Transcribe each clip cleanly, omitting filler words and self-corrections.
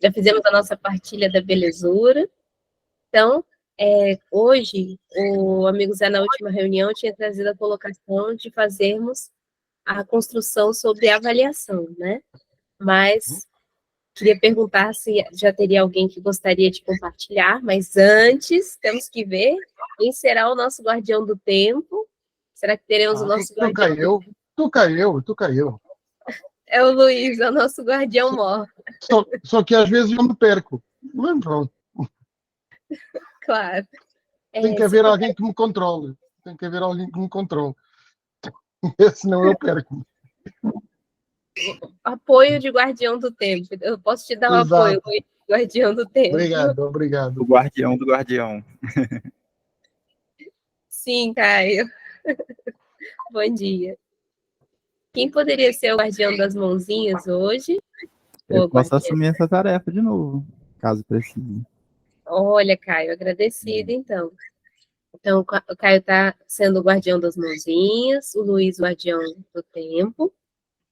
já fizemos a nossa partilha da belezura. Então, hoje, o amigo Zé, na última reunião, tinha trazido a colocação de fazermos a construção sobre avaliação, né? Mas queria perguntar se já teria alguém que gostaria de compartilhar, mas antes temos que ver quem será o nosso guardião do tempo. Será que teremos o nosso guardião? Tu caiu. É o Luiz, é o nosso guardião mor. Só que às vezes eu me perco. Mas pronto. Claro. Tem que haver alguém que me controle. Senão eu perco. Apoio de guardião do tempo. Eu posso te dar um apoio, Luiz, guardião do tempo. Obrigado. O guardião do guardião. Sim, Caio. Bom dia. Quem poderia ser o guardião das mãozinhas hoje? Eu posso assumir essa tarefa de novo, caso precise. Olha, Caio, agradecido, então. Então, o Caio está sendo o guardião das mãozinhas, o Luiz, o guardião do tempo.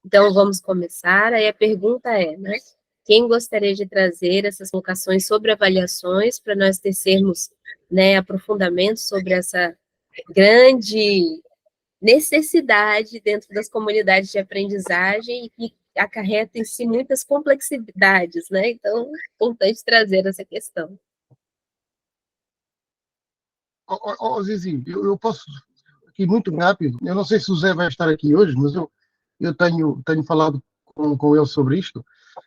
Então, vamos começar. Aí a pergunta é, né? Quem gostaria de trazer essas colocações sobre avaliações para nós tecermos, né, aprofundamento sobre essa grande necessidade dentro das comunidades de aprendizagem e que acarreta em si muitas complexidades, né? Então, é importante trazer essa questão. Zizi, eu posso aqui muito rápido. Eu não sei se o Zé vai estar aqui hoje, mas eu tenho falado com ele sobre isto.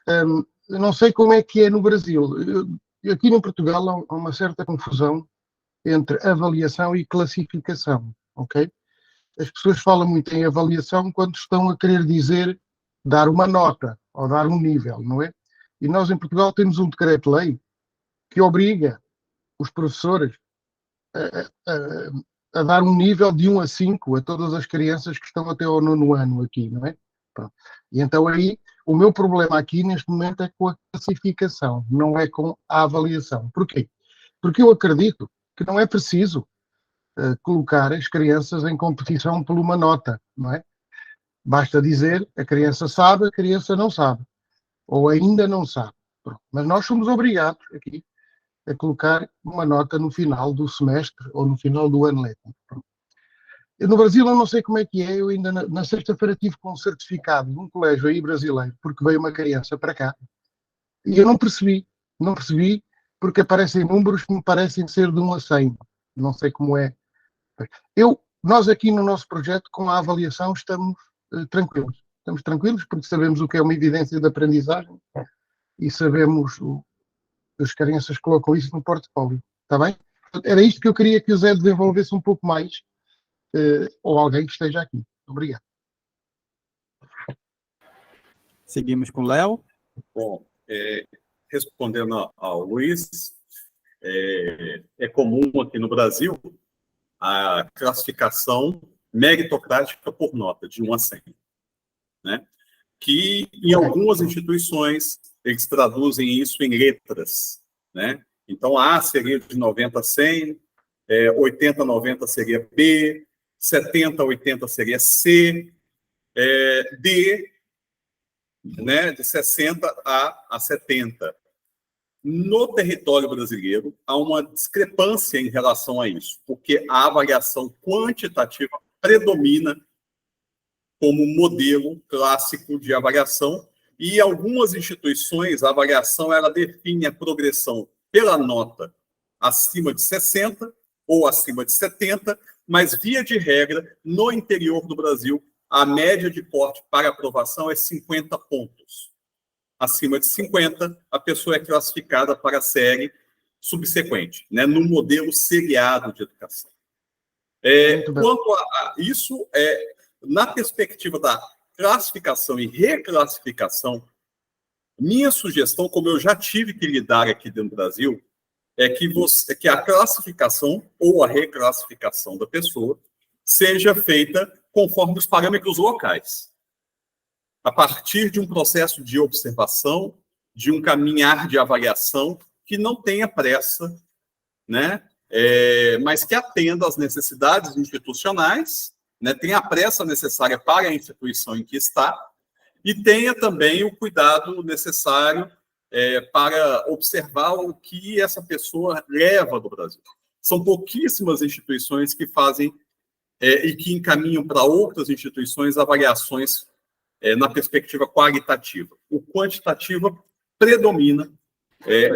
Eu não sei como é que é no Brasil. Aqui no Portugal há uma certa confusão entre avaliação e classificação, ok? As pessoas falam muito em avaliação quando estão a querer dizer dar uma nota ou dar um nível, não é? E nós em Portugal temos um decreto-lei que obriga os professores a dar um nível de 1 a 5 a todas as crianças que estão até ao 9º ano aqui, não é? Pronto. E então aí, o meu problema aqui neste momento é com a classificação, não é com a avaliação. Porquê? Porque eu acredito que não é preciso colocar as crianças em competição por uma nota, não é? Basta dizer, a criança sabe, a criança não sabe. Ou ainda não sabe. Pronto. Mas nós somos obrigados aqui a colocar uma nota no final do semestre ou no final do ano letivo. No Brasil eu não sei como é que é, eu ainda na sexta-feira tive com um certificado de um colégio aí brasileiro, porque veio uma criança para cá, e eu não percebi porque aparecem números que me parecem ser de 1 a 100, não sei como é. Nós aqui no nosso projeto, com a avaliação, estamos tranquilos porque sabemos o que é uma evidência de aprendizagem e sabemos as crianças colocam isso no portfólio, está bem? Era isto que eu queria que o Zé desenvolvesse um pouco mais, ou alguém que esteja aqui. Obrigado. Seguimos com o Léo. Bom, respondendo ao Luiz, é comum aqui no Brasil a classificação meritocrática por nota, de 1 a 100, né? Que em algumas instituições eles traduzem isso em letras, né? Então, A seria de 90 a 100, 80 a 90 seria B, 70 a 80 seria C, D, né, de 60 a 70. No território brasileiro, há uma discrepância em relação a isso, porque a avaliação quantitativa predomina como modelo clássico de avaliação, e algumas instituições, a avaliação ela define a progressão pela nota acima de 60 ou acima de 70, mas, via de regra, no interior do Brasil, a média de corte para aprovação é 50 pontos. Acima de 50, a pessoa é classificada para a série subsequente, né, no modelo seriado de educação. Quanto a isso, na perspectiva da classificação e reclassificação, minha sugestão, como eu já tive que lidar aqui dentro do Brasil, é que a classificação ou a reclassificação da pessoa seja feita conforme os parâmetros locais, a partir de um processo de observação, de um caminhar de avaliação que não tenha pressa, né? Mas que atenda às necessidades institucionais, né? Tenha a pressa necessária para a instituição em que está e tenha também o cuidado necessário para observar o que essa pessoa leva do Brasil. São pouquíssimas instituições que fazem e que encaminham para outras instituições avaliações na perspectiva qualitativa. O quantitativo predomina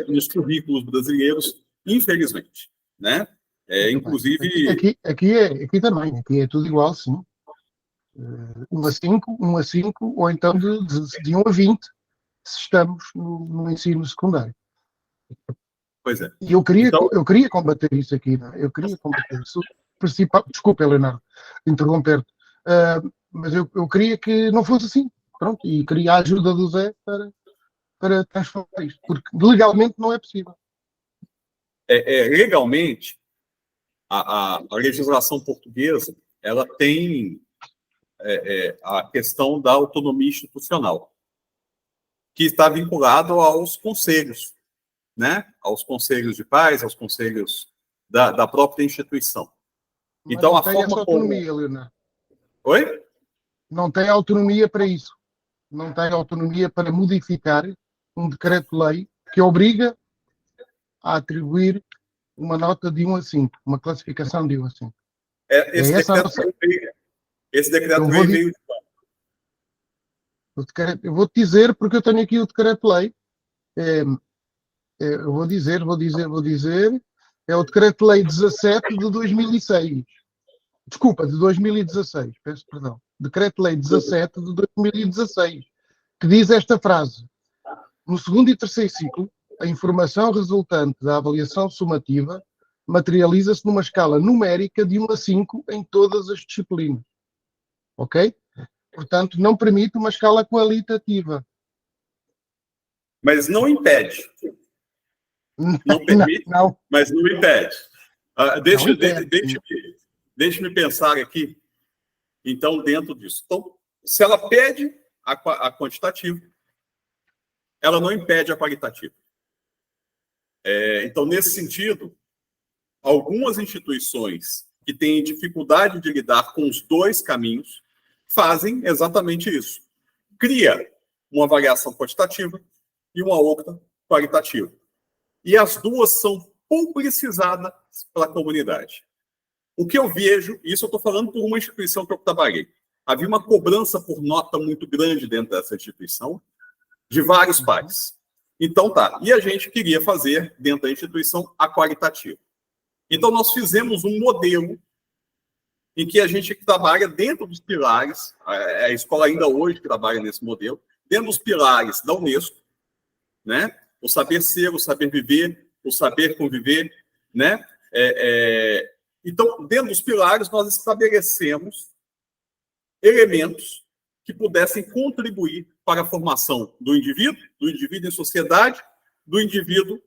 nos currículos brasileiros, infelizmente, né? Inclusive... Aqui também, aqui é tudo igual, sim. 1 a 5, ou então de 1 a 20, se estamos no ensino secundário. Pois é. E eu queria combater isso aqui, não é? Eu queria combater isso. Desculpa, Leonardo, interromper-te. Mas eu queria que não fosse assim. Pronto, e queria a ajuda do Zé para transformar isto. Porque legalmente não é possível. Legalmente, a legislação portuguesa, ela tem a questão da autonomia institucional, que está vinculado aos conselhos, né? Aos conselhos de pais, aos conselhos da própria instituição. Mas então, não tem essa autonomia, Leonardo. Oi? Não tem autonomia para isso. Não tem autonomia para modificar um decreto-lei que obriga a atribuir uma nota de 1 a 5, uma classificação de 1 a 5. Esse decreto-lei veio de quando? Eu vou-te dizer, porque eu tenho aqui o decreto-lei. Eu vou dizer. É o decreto-lei 17 de 2006. Desculpa, de 2016. Peço perdão. Decreto-lei 17 de 2016. Que diz esta frase: no segundo e terceiro ciclo, a informação resultante da avaliação sumativa materializa-se numa escala numérica de 1 a 5 em todas as disciplinas. Ok? Portanto, não permite uma escala qualitativa. Mas não impede. Não permite, não. Mas não impede. Deixe-me pensar aqui, então, dentro disso. Então, se ela pede a quantitativa, ela não impede a qualitativa. Então, nesse sentido, algumas instituições que têm dificuldade de lidar com os dois caminhos fazem exatamente isso. Cria uma avaliação quantitativa e uma outra qualitativa. E as duas são publicizadas para a comunidade. O que eu vejo, isso eu estou falando por uma instituição que eu trabalhei, havia uma cobrança por nota muito grande dentro dessa instituição, de vários pais. Então, e a gente queria fazer, dentro da instituição, a qualitativa. Então, nós fizemos um modelo em que a gente trabalha dentro dos pilares, a escola ainda hoje trabalha nesse modelo, dentro dos pilares da Unesco, né? O saber ser, o saber viver, o saber conviver, né? Então, dentro dos pilares, nós estabelecemos elementos que pudessem contribuir para a formação do indivíduo em sociedade, do indivíduo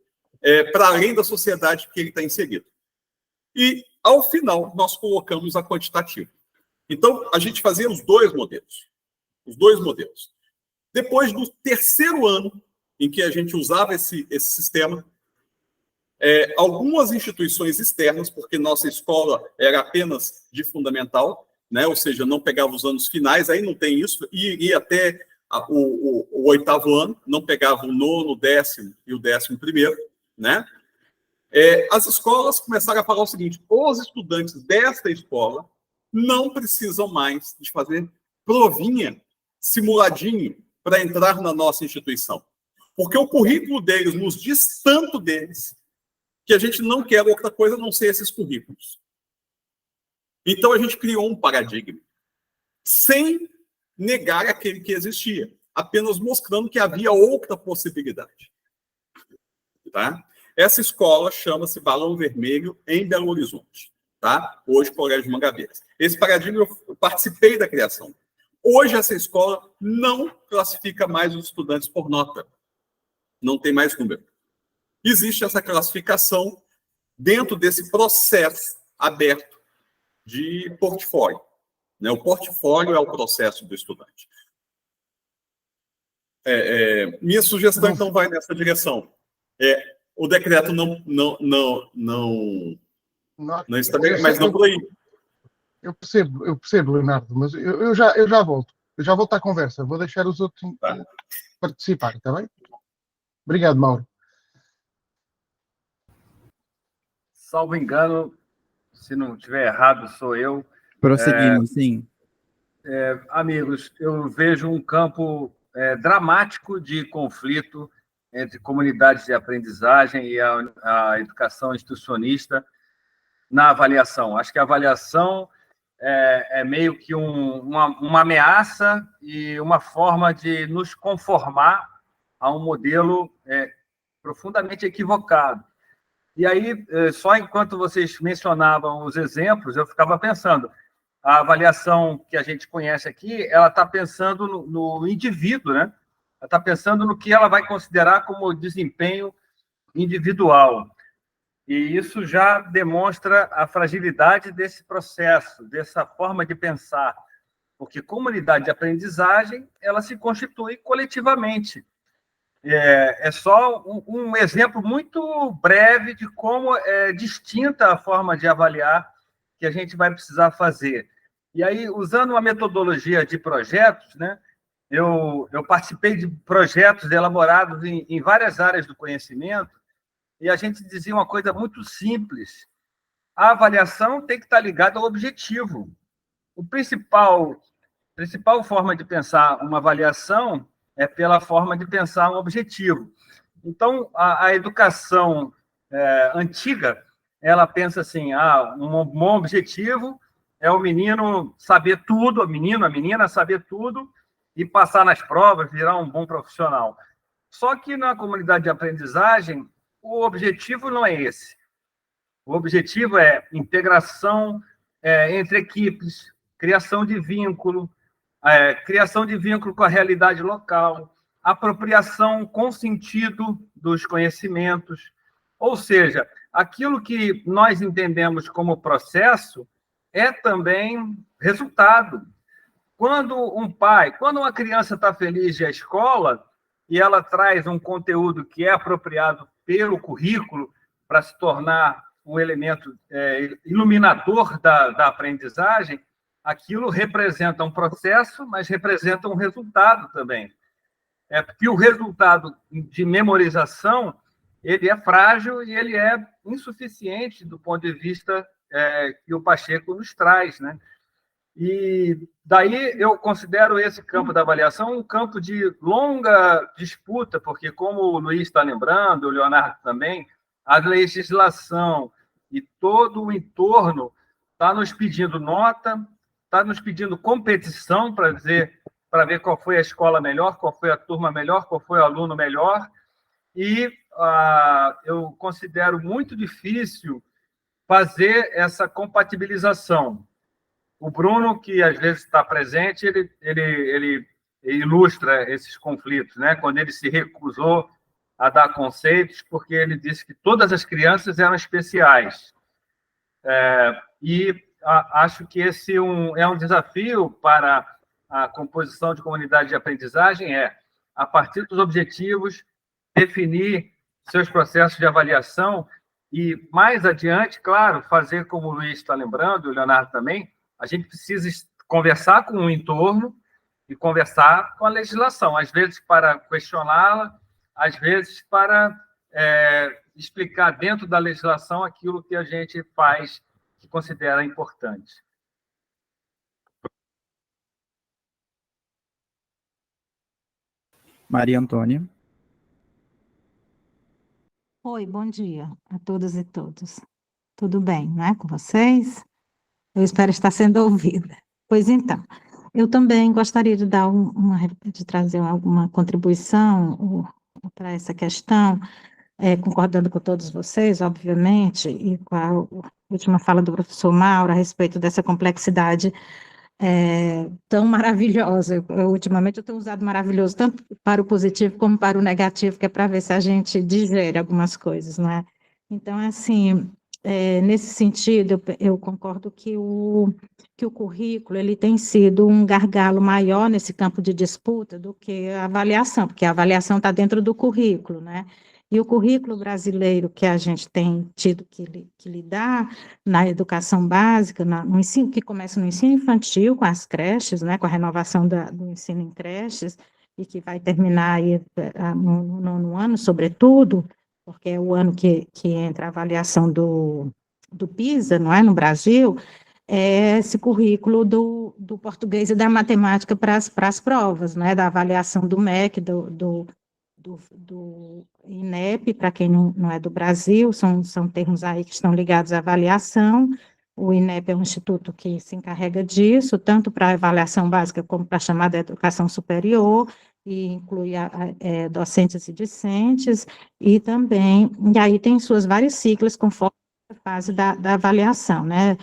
para além da sociedade que ele está inserido. E, ao final, nós colocamos a quantitativa. Então, a gente fazia os dois modelos. Depois do terceiro ano em que a gente usava esse sistema, algumas instituições externas, porque nossa escola era apenas de fundamental, né? Ou seja, não pegava os anos finais, aí não tem isso, e iria até o oitavo ano, não pegava o nono, o 10º e o 11º, né? As escolas começaram a falar o seguinte: os estudantes desta escola não precisam mais de fazer provinha, simuladinho, para entrar na nossa instituição. Porque o currículo deles nos diz tanto deles que a gente não quer outra coisa a não ser esses currículos. Então, a gente criou um paradigma, sem negar aquele que existia, apenas mostrando que havia outra possibilidade. Tá? Essa escola chama-se Balão Vermelho, em Belo Horizonte. Tá? Hoje, Colégio Mangabeiras. Esse paradigma, eu participei da criação. Hoje, essa escola não classifica mais os estudantes por nota. Não tem mais número. Existe essa classificação dentro desse processo aberto de portfólio. Né? O portfólio é o processo do estudante. Minha sugestão, então, vai nessa direção. O decreto não estabelece, mas não por aí. Eu percebo, Leonardo, mas eu já volto. Eu já volto à conversa. Vou deixar os outros participar, está bem? Obrigado, Mauro. Salvo engano, se não estiver errado, sou eu. Prosseguimos, sim. Amigos, eu vejo um campo dramático de conflito entre comunidades de aprendizagem e a educação institucionista na avaliação. Acho que a avaliação é meio que uma ameaça e uma forma de nos conformar a um modelo profundamente equivocado. E aí, só enquanto vocês mencionavam os exemplos, eu ficava pensando, a avaliação que a gente conhece aqui, ela está pensando no indivíduo, né? Ela está pensando no que ela vai considerar como desempenho individual. E isso já demonstra a fragilidade desse processo, dessa forma de pensar, porque comunidade de aprendizagem, ela se constitui coletivamente. É só um exemplo muito breve de como é distinta a forma de avaliar que a gente vai precisar fazer. E aí, usando uma metodologia de projetos, né, eu participei de projetos elaborados em várias áreas do conhecimento, e a gente dizia uma coisa muito simples: a avaliação tem que estar ligada ao objetivo. A principal forma de pensar uma avaliação é pela forma de pensar um objetivo. Então, a educação antiga, ela pensa assim, um bom objetivo é o menino saber tudo, a menina saber tudo e passar nas provas, virar um bom profissional. Só que na comunidade de aprendizagem, o objetivo não é esse. O objetivo é integração entre equipes, criação de vínculo com a realidade local, apropriação com sentido dos conhecimentos. Ou seja, aquilo que nós entendemos como processo é também resultado. Quando uma criança está feliz de ir à escola e ela traz um conteúdo que é apropriado pelo currículo para se tornar um elemento iluminador da aprendizagem, aquilo representa um processo, mas representa um resultado também. Porque o resultado de memorização ele é frágil e ele é insuficiente do ponto de vista que o Pacheco nos traz, né? E daí eu considero esse campo da avaliação um campo de longa disputa, porque, como o Luiz está lembrando, o Leonardo também, a legislação e todo o entorno está nos pedindo nota, está nos pedindo competição para ver qual foi a escola melhor, qual foi a turma melhor, qual foi o aluno melhor, e eu considero muito difícil fazer essa compatibilização. O Bruno, que às vezes está presente, ele ilustra esses conflitos, né? Quando ele se recusou a dar conceitos, porque ele disse que todas as crianças eram especiais. Acho que esse é um desafio para a composição de comunidade de aprendizagem, a partir dos objetivos, definir seus processos de avaliação e, mais adiante, claro, fazer como o Luiz está lembrando, o Leonardo também, a gente precisa conversar com o entorno e conversar com a legislação, às vezes para questioná-la, às vezes para explicar dentro da legislação aquilo que a gente faz, que considera importante. Maria Antônia. Oi, bom dia a todas e todos. Tudo bem, né, com vocês? Eu espero estar sendo ouvida. Pois então, eu também gostaria de dar de trazer alguma contribuição para essa questão, concordando com todos vocês, obviamente, e com a última fala do professor Mauro a respeito dessa complexidade tão maravilhosa. Ultimamente eu tenho usado maravilhoso tanto para o positivo como para o negativo, que é para ver se a gente digere algumas coisas, não é? Então, assim, nesse sentido, eu concordo que o currículo ele tem sido um gargalo maior nesse campo de disputa do que a avaliação, porque a avaliação está dentro do currículo, né? E o currículo brasileiro que a gente tem tido que lidar na educação básica, no ensino, que começa no ensino infantil, com as creches, né, com a renovação do ensino em creches, e que vai terminar aí, no nono ano, sobretudo, porque é o ano que entra a avaliação do PISA, não é, no Brasil, é esse currículo do português e da matemática para as provas, né, da avaliação do MEC, do INEP, para quem não é do Brasil, são termos aí que estão ligados à avaliação. O INEP é um instituto que se encarrega disso, tanto para a avaliação básica como para a chamada educação superior, e inclui docentes e discentes, e também, e aí tem suas várias siglas conforme a fase da avaliação, né?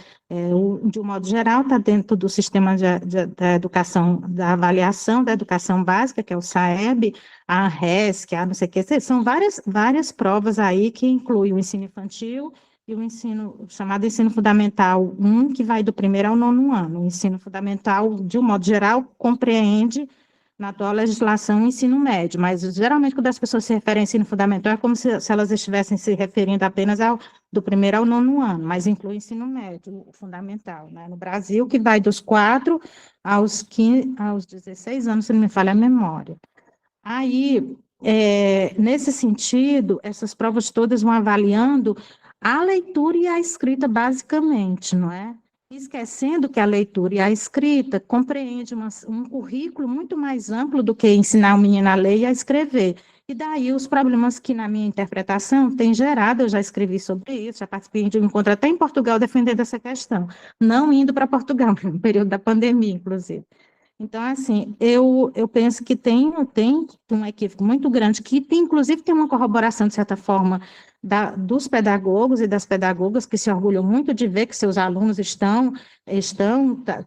De um modo geral, está dentro do sistema da educação, da avaliação da educação básica, que é o SAEB, a RESC, a não sei o que, são várias provas aí que incluem o ensino infantil e o ensino, chamado ensino fundamental 1, que vai do primeiro ao nono ano. O ensino fundamental, de um modo geral, compreende na atual legislação o ensino médio, mas geralmente quando as pessoas se referem ao ensino fundamental é como se elas estivessem se referindo apenas do primeiro ao nono ano, mas inclui o ensino médio, o fundamental, né? No Brasil, que vai dos 4 aos 16 anos, se não me falha a memória. Aí, nesse sentido, essas provas todas vão avaliando a leitura e a escrita, basicamente, não é? Esquecendo que a leitura e a escrita compreende um currículo muito mais amplo do que ensinar o menino a ler e a escrever. E daí os problemas que, na minha interpretação, tem gerado, eu já escrevi sobre isso, já participei de um encontro até em Portugal defendendo essa questão, não indo para Portugal, no período da pandemia, inclusive. Então, assim, eu penso que tem um equívoco muito grande, que inclusive tem uma corroboração, de certa forma, dos pedagogos e das pedagogas, que se orgulham muito de ver que seus alunos estão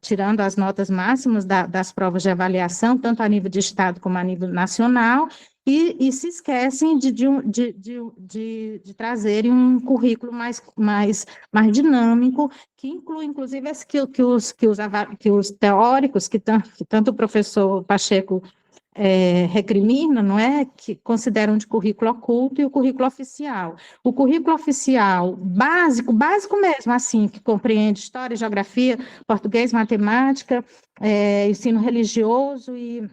tirando as notas máximas das provas de avaliação, tanto a nível de estado como a nível nacional, e se esquecem de trazerem um currículo mais dinâmico, que inclui, inclusive, que os teóricos, que tanto o professor Pacheco recrimina, não é? Que consideram de currículo oculto e o currículo oficial. O currículo oficial, básico mesmo, assim, que compreende história, geografia, português, matemática, ensino religioso e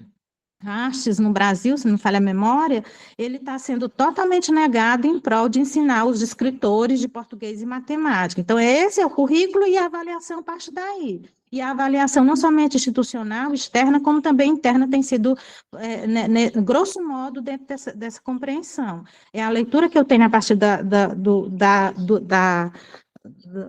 artes no Brasil, se não me falha a memória, ele está sendo totalmente negado em prol de ensinar os escritores de português e matemática. Então, esse é o currículo e a avaliação parte daí. E a avaliação não somente institucional, externa, como também interna, tem sido, grosso modo, dentro dessa compreensão. É a leitura que eu tenho a partir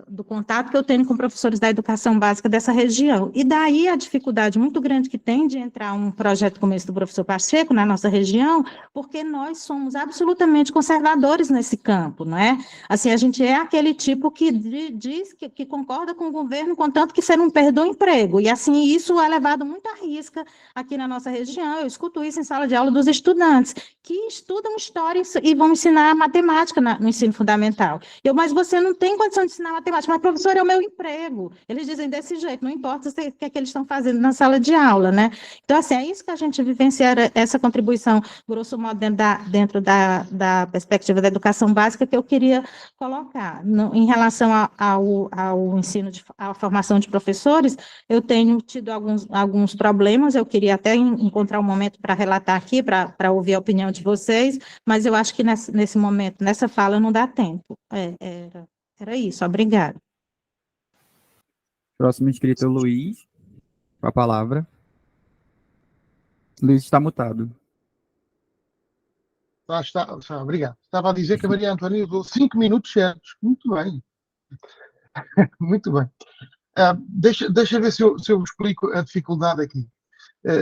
do contato que eu tenho com professores da educação básica dessa região. E daí a dificuldade muito grande que tem de entrar um projeto como esse do professor Pacheco na nossa região, porque nós somos absolutamente conservadores nesse campo, não é? Assim, a gente é aquele tipo que diz que concorda com o governo, contanto que você não perde o emprego. E assim, isso é levado muito à risca aqui na nossa região. Eu escuto isso em sala de aula dos estudantes, que estudam história e vão ensinar matemática no ensino fundamental. Mas você não tem condição de ensinar matemática, mas, professor, é o meu emprego. Eles dizem desse jeito, não importa o que é que eles estão fazendo na sala de aula, né? Então, assim, é isso que a gente vivencia, essa contribuição, grosso modo, dentro da perspectiva da educação básica, que eu queria colocar. Em relação ao ensino, à formação de professores, eu tenho tido alguns problemas, eu queria até encontrar um momento para relatar aqui, para ouvir a opinião de vocês, mas eu acho que nesse momento, nessa fala, não dá tempo. Era isso, obrigada. Próximo inscrito é o Luiz, com a palavra. Luiz está mutado. Obrigado. Estava a dizer que a Maria Antônia usou 5 minutos certos. Muito bem. Muito bem. Deixa ver se eu explico a dificuldade aqui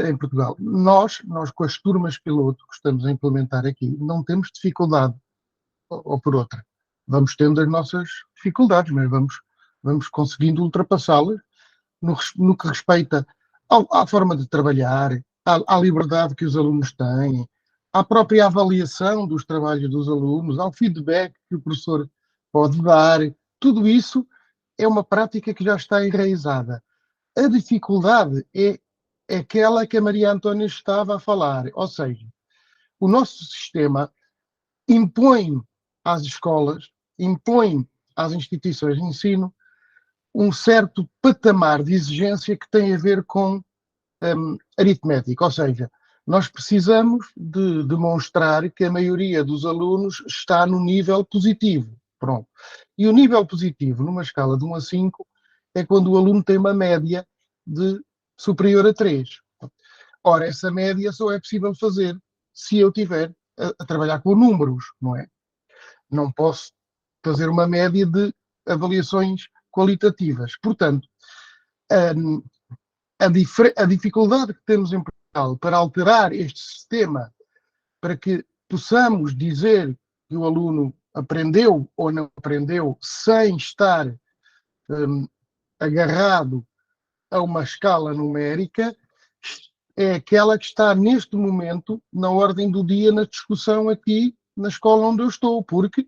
em Portugal. Nós, com as turmas piloto que estamos a implementar aqui, não temos dificuldade, ou por outra. Vamos tendo as nossas dificuldades, mas vamos conseguindo ultrapassá-las no que respeita à forma de trabalhar, à liberdade que os alunos têm, à própria avaliação dos trabalhos dos alunos, ao feedback que o professor pode dar. Tudo isso é uma prática que já está enraizada. A dificuldade é aquela que a Maria Antônia estava a falar, ou seja, o nosso sistema impõe às escolas, impõe às instituições de ensino um certo patamar de exigência que tem a ver com aritmética, ou seja, nós precisamos de demonstrar que a maioria dos alunos está no nível positivo. Pronto. E o nível positivo, numa escala de 1 a 5, é quando o aluno tem uma média de superior a 3. Ora, essa média só é possível fazer se eu estiver a trabalhar com números, não é? Não posso fazer uma média de avaliações qualitativas. Portanto, a dificuldade que temos em Portugal para alterar este sistema, para que possamos dizer que o aluno aprendeu ou não aprendeu sem estar agarrado a uma escala numérica, é aquela que está neste momento na ordem do dia na discussão aqui na escola onde eu estou, porque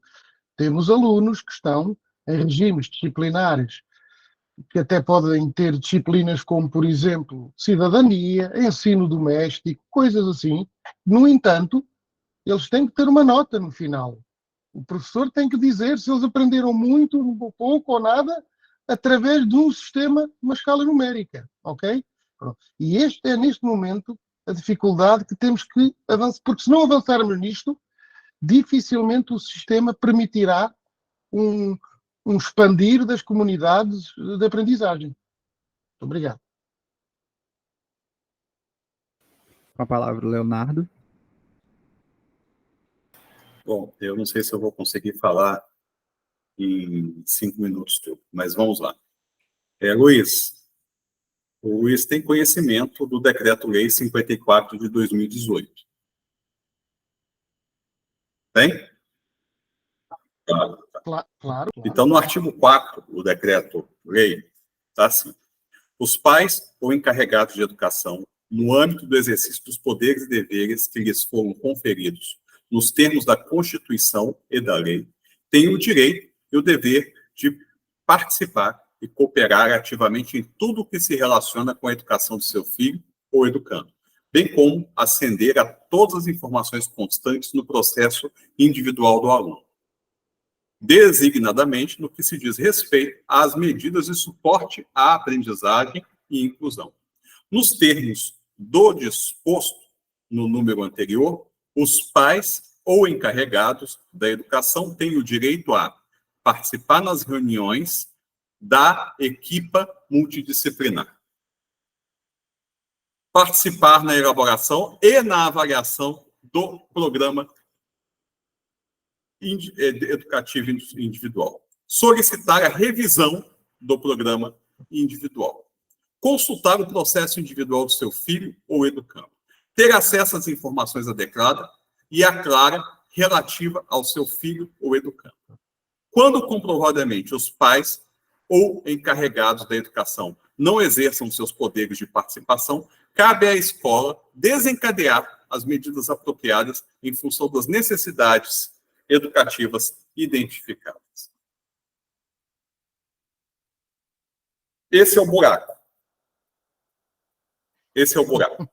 temos alunos que estão em regimes disciplinares que até podem ter disciplinas como, por exemplo, cidadania, ensino doméstico, coisas assim. No entanto, eles têm que ter uma nota no final. O professor tem que dizer se eles aprenderam muito, pouco ou nada, através de um sistema, uma escala numérica, ok? Pronto. E este é, neste momento, a dificuldade que temos que avançar, porque se não avançarmos nisto, dificilmente o sistema permitirá um expandir das comunidades de aprendizagem. Muito obrigado. Com a palavra, o Leonardo. Bom, eu não sei se eu vou conseguir falar em 5 minutos, mas vamos lá. Luiz, o Luiz tem conhecimento do Decreto-Lei 54 de 2018. Tem? Claro. Então, no artigo 4 do Decreto-Lei, está assim: os pais ou encarregados de educação, no âmbito do exercício dos poderes e deveres que lhes foram conferidos nos termos da Constituição e da lei, têm o direito e o dever de participar e cooperar ativamente em tudo o que se relaciona com a educação do seu filho ou educando, bem como ascender a todas as informações constantes no processo individual do aluno, designadamente no que se diz respeito às medidas de suporte à aprendizagem e inclusão. Nos termos do disposto no número anterior, os pais ou encarregados da educação têm o direito a participar nas reuniões da equipa multidisciplinar, participar na elaboração e na avaliação do programa educativo individual, solicitar a revisão do programa individual, consultar o processo individual do seu filho ou educando, ter acesso às informações adequadas e a clara relativa ao seu filho ou educando. Quando comprovadamente os pais ou encarregados da educação não exerçam seus poderes de participação, cabe à escola desencadear as medidas apropriadas em função das necessidades educativas identificadas. Esse é o buraco. Esse é o buraco.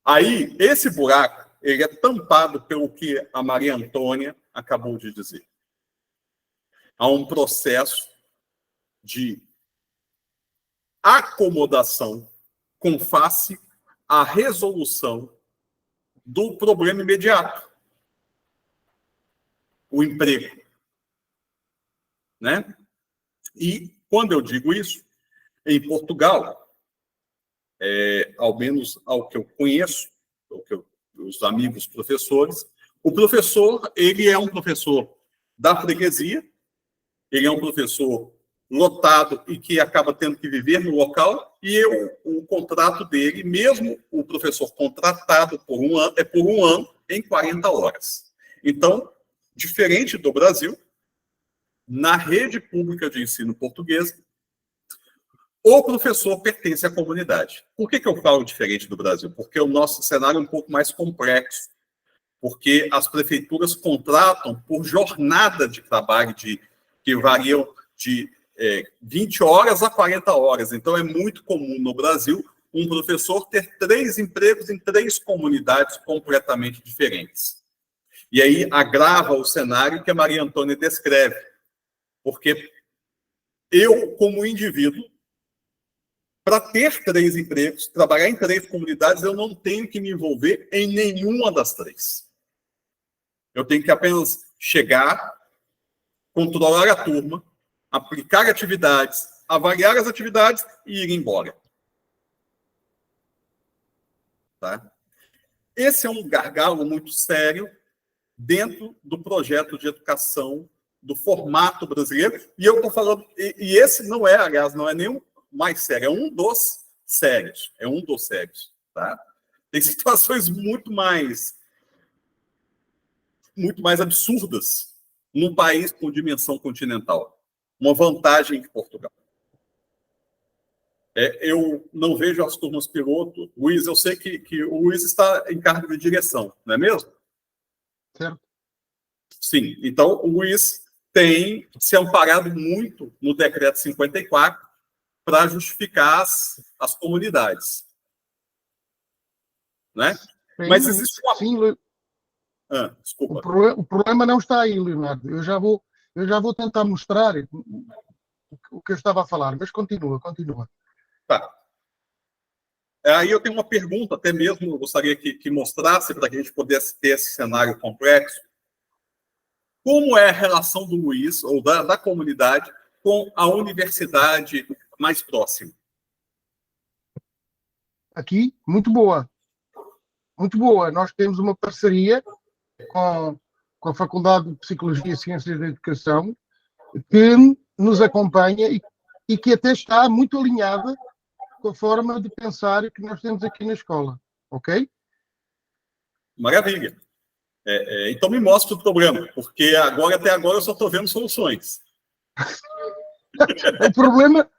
Aí, esse buraco, ele é tampado pelo que a Maria Antônia acabou de dizer. Há um processo de acomodação com face à resolução do problema imediato, o emprego, né? E quando eu digo isso, em Portugal, ao menos ao que eu conheço, os amigos professores, o professor, ele é um professor da freguesia, ele é um professor lotado e que acaba tendo que viver no local, e o contrato dele, mesmo o professor contratado por um ano, é por um ano em 40 horas. Então, diferente do Brasil, na rede pública de ensino portuguesa, o professor pertence à comunidade. Por que eu falo diferente do Brasil? Porque o nosso cenário é um pouco mais complexo, porque as prefeituras contratam por jornada de trabalho que variam de 20 horas a 40 horas. Então, é muito comum no Brasil um professor ter 3 empregos em 3 comunidades completamente diferentes. E aí agrava o cenário que a Maria Antônia descreve. Porque eu, como indivíduo, Para ter 3 empregos, trabalhar em 3 comunidades, eu não tenho que me envolver em nenhuma das 3. Eu tenho que apenas chegar, controlar a turma, aplicar atividades, avaliar as atividades e ir embora. Tá? Esse é um gargalo muito sério dentro do projeto de educação do formato brasileiro. E eu estou falando, e esse não é, aliás, não é nenhum mais sério, é um dos sérios. É um dos sérios. Tá? Tem situações muito mais absurdas num país com dimensão continental. Uma vantagem de Portugal. Eu não vejo as turmas piloto. Luiz, eu sei que o Luiz está em cargo de direção, não é mesmo? Certo. Sim. Então, o Luiz tem se amparado muito no decreto 54 para justificar as comunidades. Né? Mas existe uma... Sim, desculpa. o problema não está aí, Leonardo. Eu já vou tentar mostrar o que eu estava a falar, mas continua. Tá. Aí eu tenho uma pergunta, até mesmo eu gostaria que mostrasse para que a gente pudesse ter esse cenário complexo. Como é a relação do Luiz, ou da comunidade, com a universidade mais próxima? Aqui, muito boa. Muito boa. Nós temos uma parceria com a Faculdade de Psicologia e Ciências da Educação, que nos acompanha e que até está muito alinhada com a forma de pensar que nós temos aqui na escola. Ok? Maravilha. Então me mostra o problema, porque até agora eu só estou vendo soluções. O problema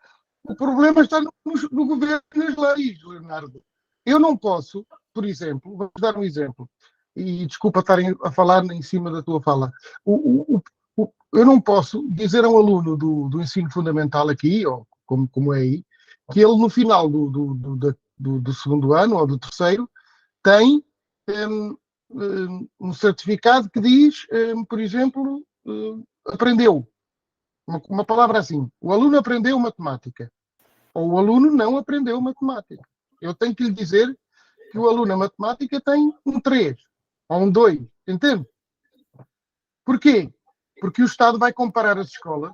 está no governo e nas leis, Leonardo. Eu não posso, por exemplo, vou dar um exemplo, e desculpa estarem a falar em cima da tua fala. Eu não posso dizer a um aluno do ensino fundamental aqui, ou como é aí, que ele no final do segundo ano ou do terceiro tem um certificado que diz, por exemplo, aprendeu. Uma palavra assim. O aluno aprendeu matemática. Ou o aluno não aprendeu matemática. Eu tenho que lhe dizer que o aluno na matemática tem um 3 ou um 2. Entende? Porquê? Porque o Estado vai comparar as escolas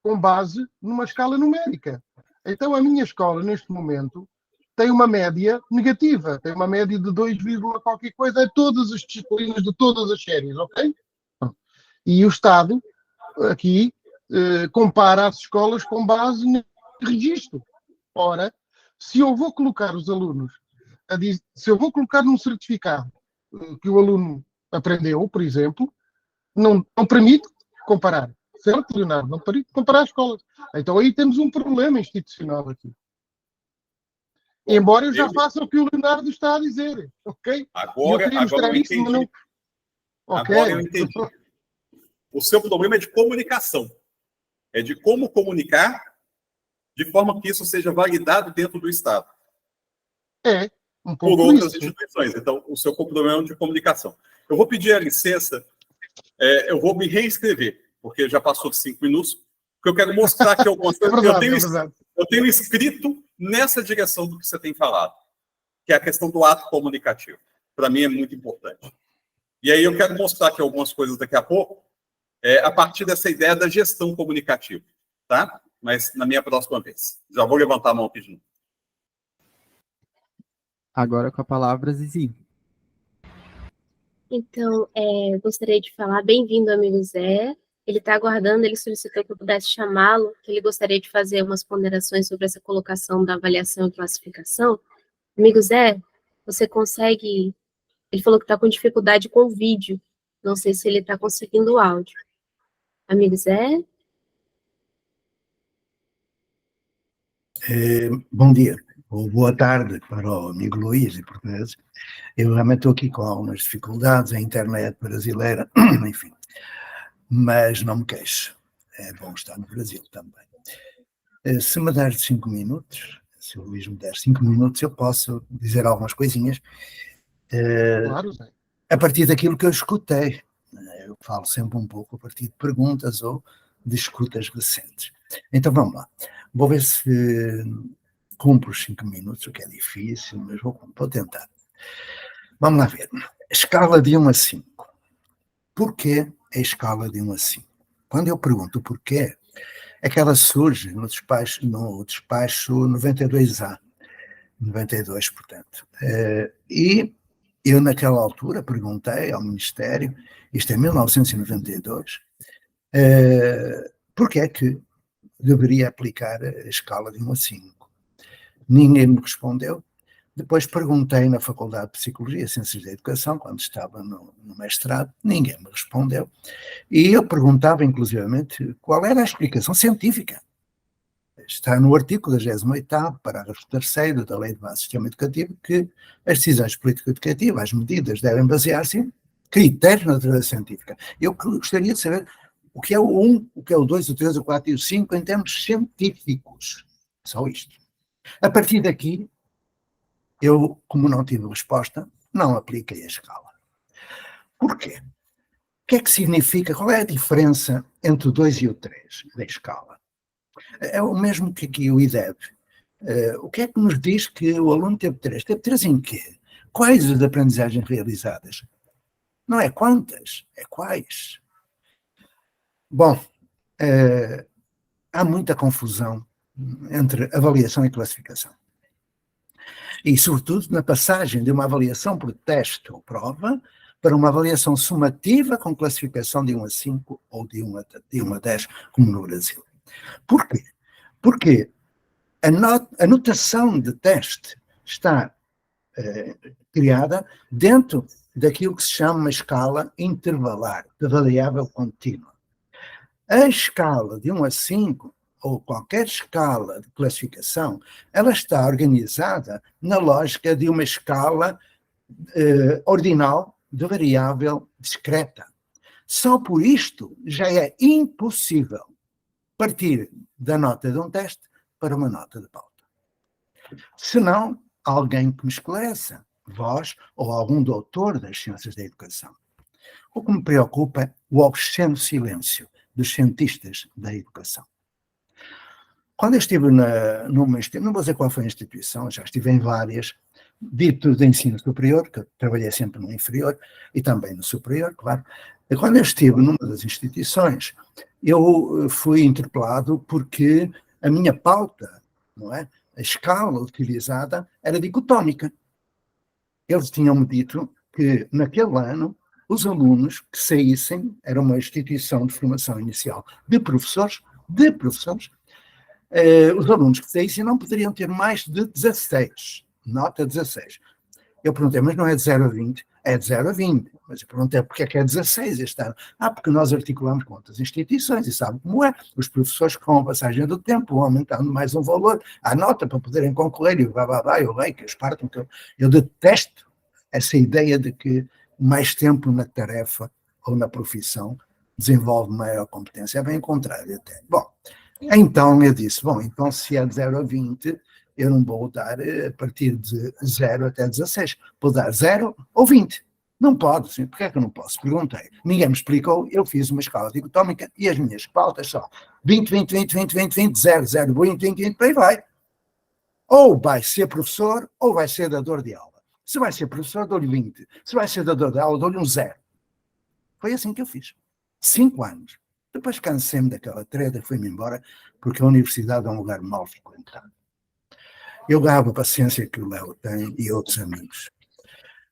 com base numa escala numérica. Então, a minha escola, neste momento, tem uma média negativa. Tem uma média de 2, qualquer coisa, a todas as disciplinas de todas as séries, ok? E o Estado, aqui, compara as escolas com base no registro. Ora, se eu vou colocar os alunos, se eu vou colocar num certificado que o aluno aprendeu, por exemplo, não permite comparar. Certo, Leonardo? Não permite comparar as escolas. Então aí temos um problema institucional aqui. Embora eu já faça o que o Leonardo está a dizer, ok? Agora eu entendi. Não... Okay. Agora eu entendi. O seu problema é de comunicação. É de como comunicar de forma que isso seja validado dentro do Estado. Um pouco por outras isso. instituições. Então, o seu problema é de comunicação. Eu vou pedir a licença, eu vou me reescrever, porque já passou de 5 minutos, porque eu quero mostrar aqui algumas coisas. Eu tenho escrito nessa direção do que você tem falado, que é a questão do ato comunicativo. Para mim é muito importante. E aí eu quero mostrar aqui algumas coisas daqui a pouco, a partir dessa ideia da gestão comunicativa, tá? Mas na minha próxima vez. Já vou levantar a mão aqui de novo. Agora com a palavra, Zizi. Então, gostaria de falar, bem-vindo, amigo Zé. Ele está aguardando, ele solicitou que eu pudesse chamá-lo, que ele gostaria de fazer umas ponderações sobre essa colocação da avaliação e classificação. Amigo Zé, você consegue... Ele falou que está com dificuldade com o vídeo. Não sei se ele está conseguindo o áudio. Amigo Zé? Bom dia, ou boa tarde para o amigo Luís e português. Eu realmente estou aqui com algumas dificuldades, a internet brasileira, enfim, mas não me queixo. É bom estar no Brasil também. Se me der 5 minutos, se o Luís me der 5 minutos, eu posso dizer algumas coisinhas Claro, Zé. a partir daquilo que eu escutei. Eu falo sempre um pouco a partir de perguntas ou de escutas recentes. Então vamos lá. Vou ver se cumpro os 5 minutos, o que é difícil, mas vou tentar. Vamos lá ver. Escala de 1 a 5. Porquê a escala de 1 a 5? Quando eu pergunto o porquê, é que ela surge no despacho 92A, 92, portanto. E eu, naquela altura, perguntei ao Ministério, isto é 1992, porquê é que deveria aplicar a escala de 1 a 5? Ninguém me respondeu. Depois perguntei na Faculdade de Psicologia e Ciências da Educação, quando estava no mestrado, ninguém me respondeu. E eu perguntava, inclusivamente, qual era a explicação científica. Está no artigo 28º, parágrafo 3º da Lei de Base do Sistema Educativo, que as decisões político-educativas, as medidas, devem basear-se em critérios de natureza científica. Eu gostaria de saber o que é o 1, o que é o 2, o 3, o 4 e o 5 em termos científicos. Só isto. A partir daqui, eu, como não tive resposta, não apliquei a escala. Porquê? O que é que significa? Qual é a diferença entre o 2 e o 3 da escala? É o mesmo que aqui o IDEB. O que é que nos diz que o aluno teve 3? Teve 3 em quê? Quais as aprendizagens realizadas? Não é quantas, é quais. Bom, há muita confusão entre avaliação e classificação. E, sobretudo, na passagem de uma avaliação por teste ou prova para uma avaliação sumativa com classificação de 1 a 5 ou de 1 a 10, como no Brasil. Porquê? Porque a notação de teste está criada dentro daquilo que se chama uma escala intervalar, de variável contínua. A escala de 1 a 5, ou qualquer escala de classificação, ela está organizada na lógica de uma escala ordinal de variável discreta. Só por isto já é impossível partir da nota de um teste para uma nota de pauta. Senão, alguém que me esclareça, vós ou algum doutor das ciências da educação. O que me preocupa é o obsceno silêncio dos cientistas da educação. Quando eu estive numa instituição, não vou dizer qual foi a instituição, já estive em várias, dito de ensino superior, que eu trabalhei sempre no inferior e também no superior, claro. E quando eu estive numa das instituições, eu fui interpelado porque a minha pauta, não é? A escala utilizada era dicotómica. Eles tinham-me dito que naquele ano os alunos que saíssem, era uma instituição de formação inicial de professores, os alunos que saíssem não poderiam ter mais de 16, nota 16. Eu perguntei, mas não é de 0 a 20? É de 0 a 20. Mas eu perguntei, porque é que é 16 este ano? Porque nós articulamos com outras instituições e sabe como é. Os professores, com a passagem do tempo, vão aumentando mais um valor à nota para poderem concorrer e o bababá, eu rei, que eles partem. Eu detesto essa ideia de que mais tempo na tarefa ou na profissão desenvolve maior competência. É bem o contrário até. Bom, então eu disse, então se é de 0 a 20, eu não vou dar a partir de 0 até 16. Vou dar 0 ou 20. Não pode, sim. Porquê é que eu não posso? Perguntei. Ninguém me explicou, eu fiz uma escala dicotómica e as minhas pautas são 20, 20, 20, 20, 20, 20, 0, 0, 20, 20, 20, para aí vai. Ou vai ser professor, ou vai ser dador de aula. Se vai ser professor, dou-lhe 20. Se vai ser dador de aula, dou-lhe um 0. Foi assim que eu fiz. 5 anos. Depois cansei-me daquela treta e fui-me embora, porque a universidade é um lugar mal frequentado. Eu gabo a paciência que o Léo tem e outros amigos.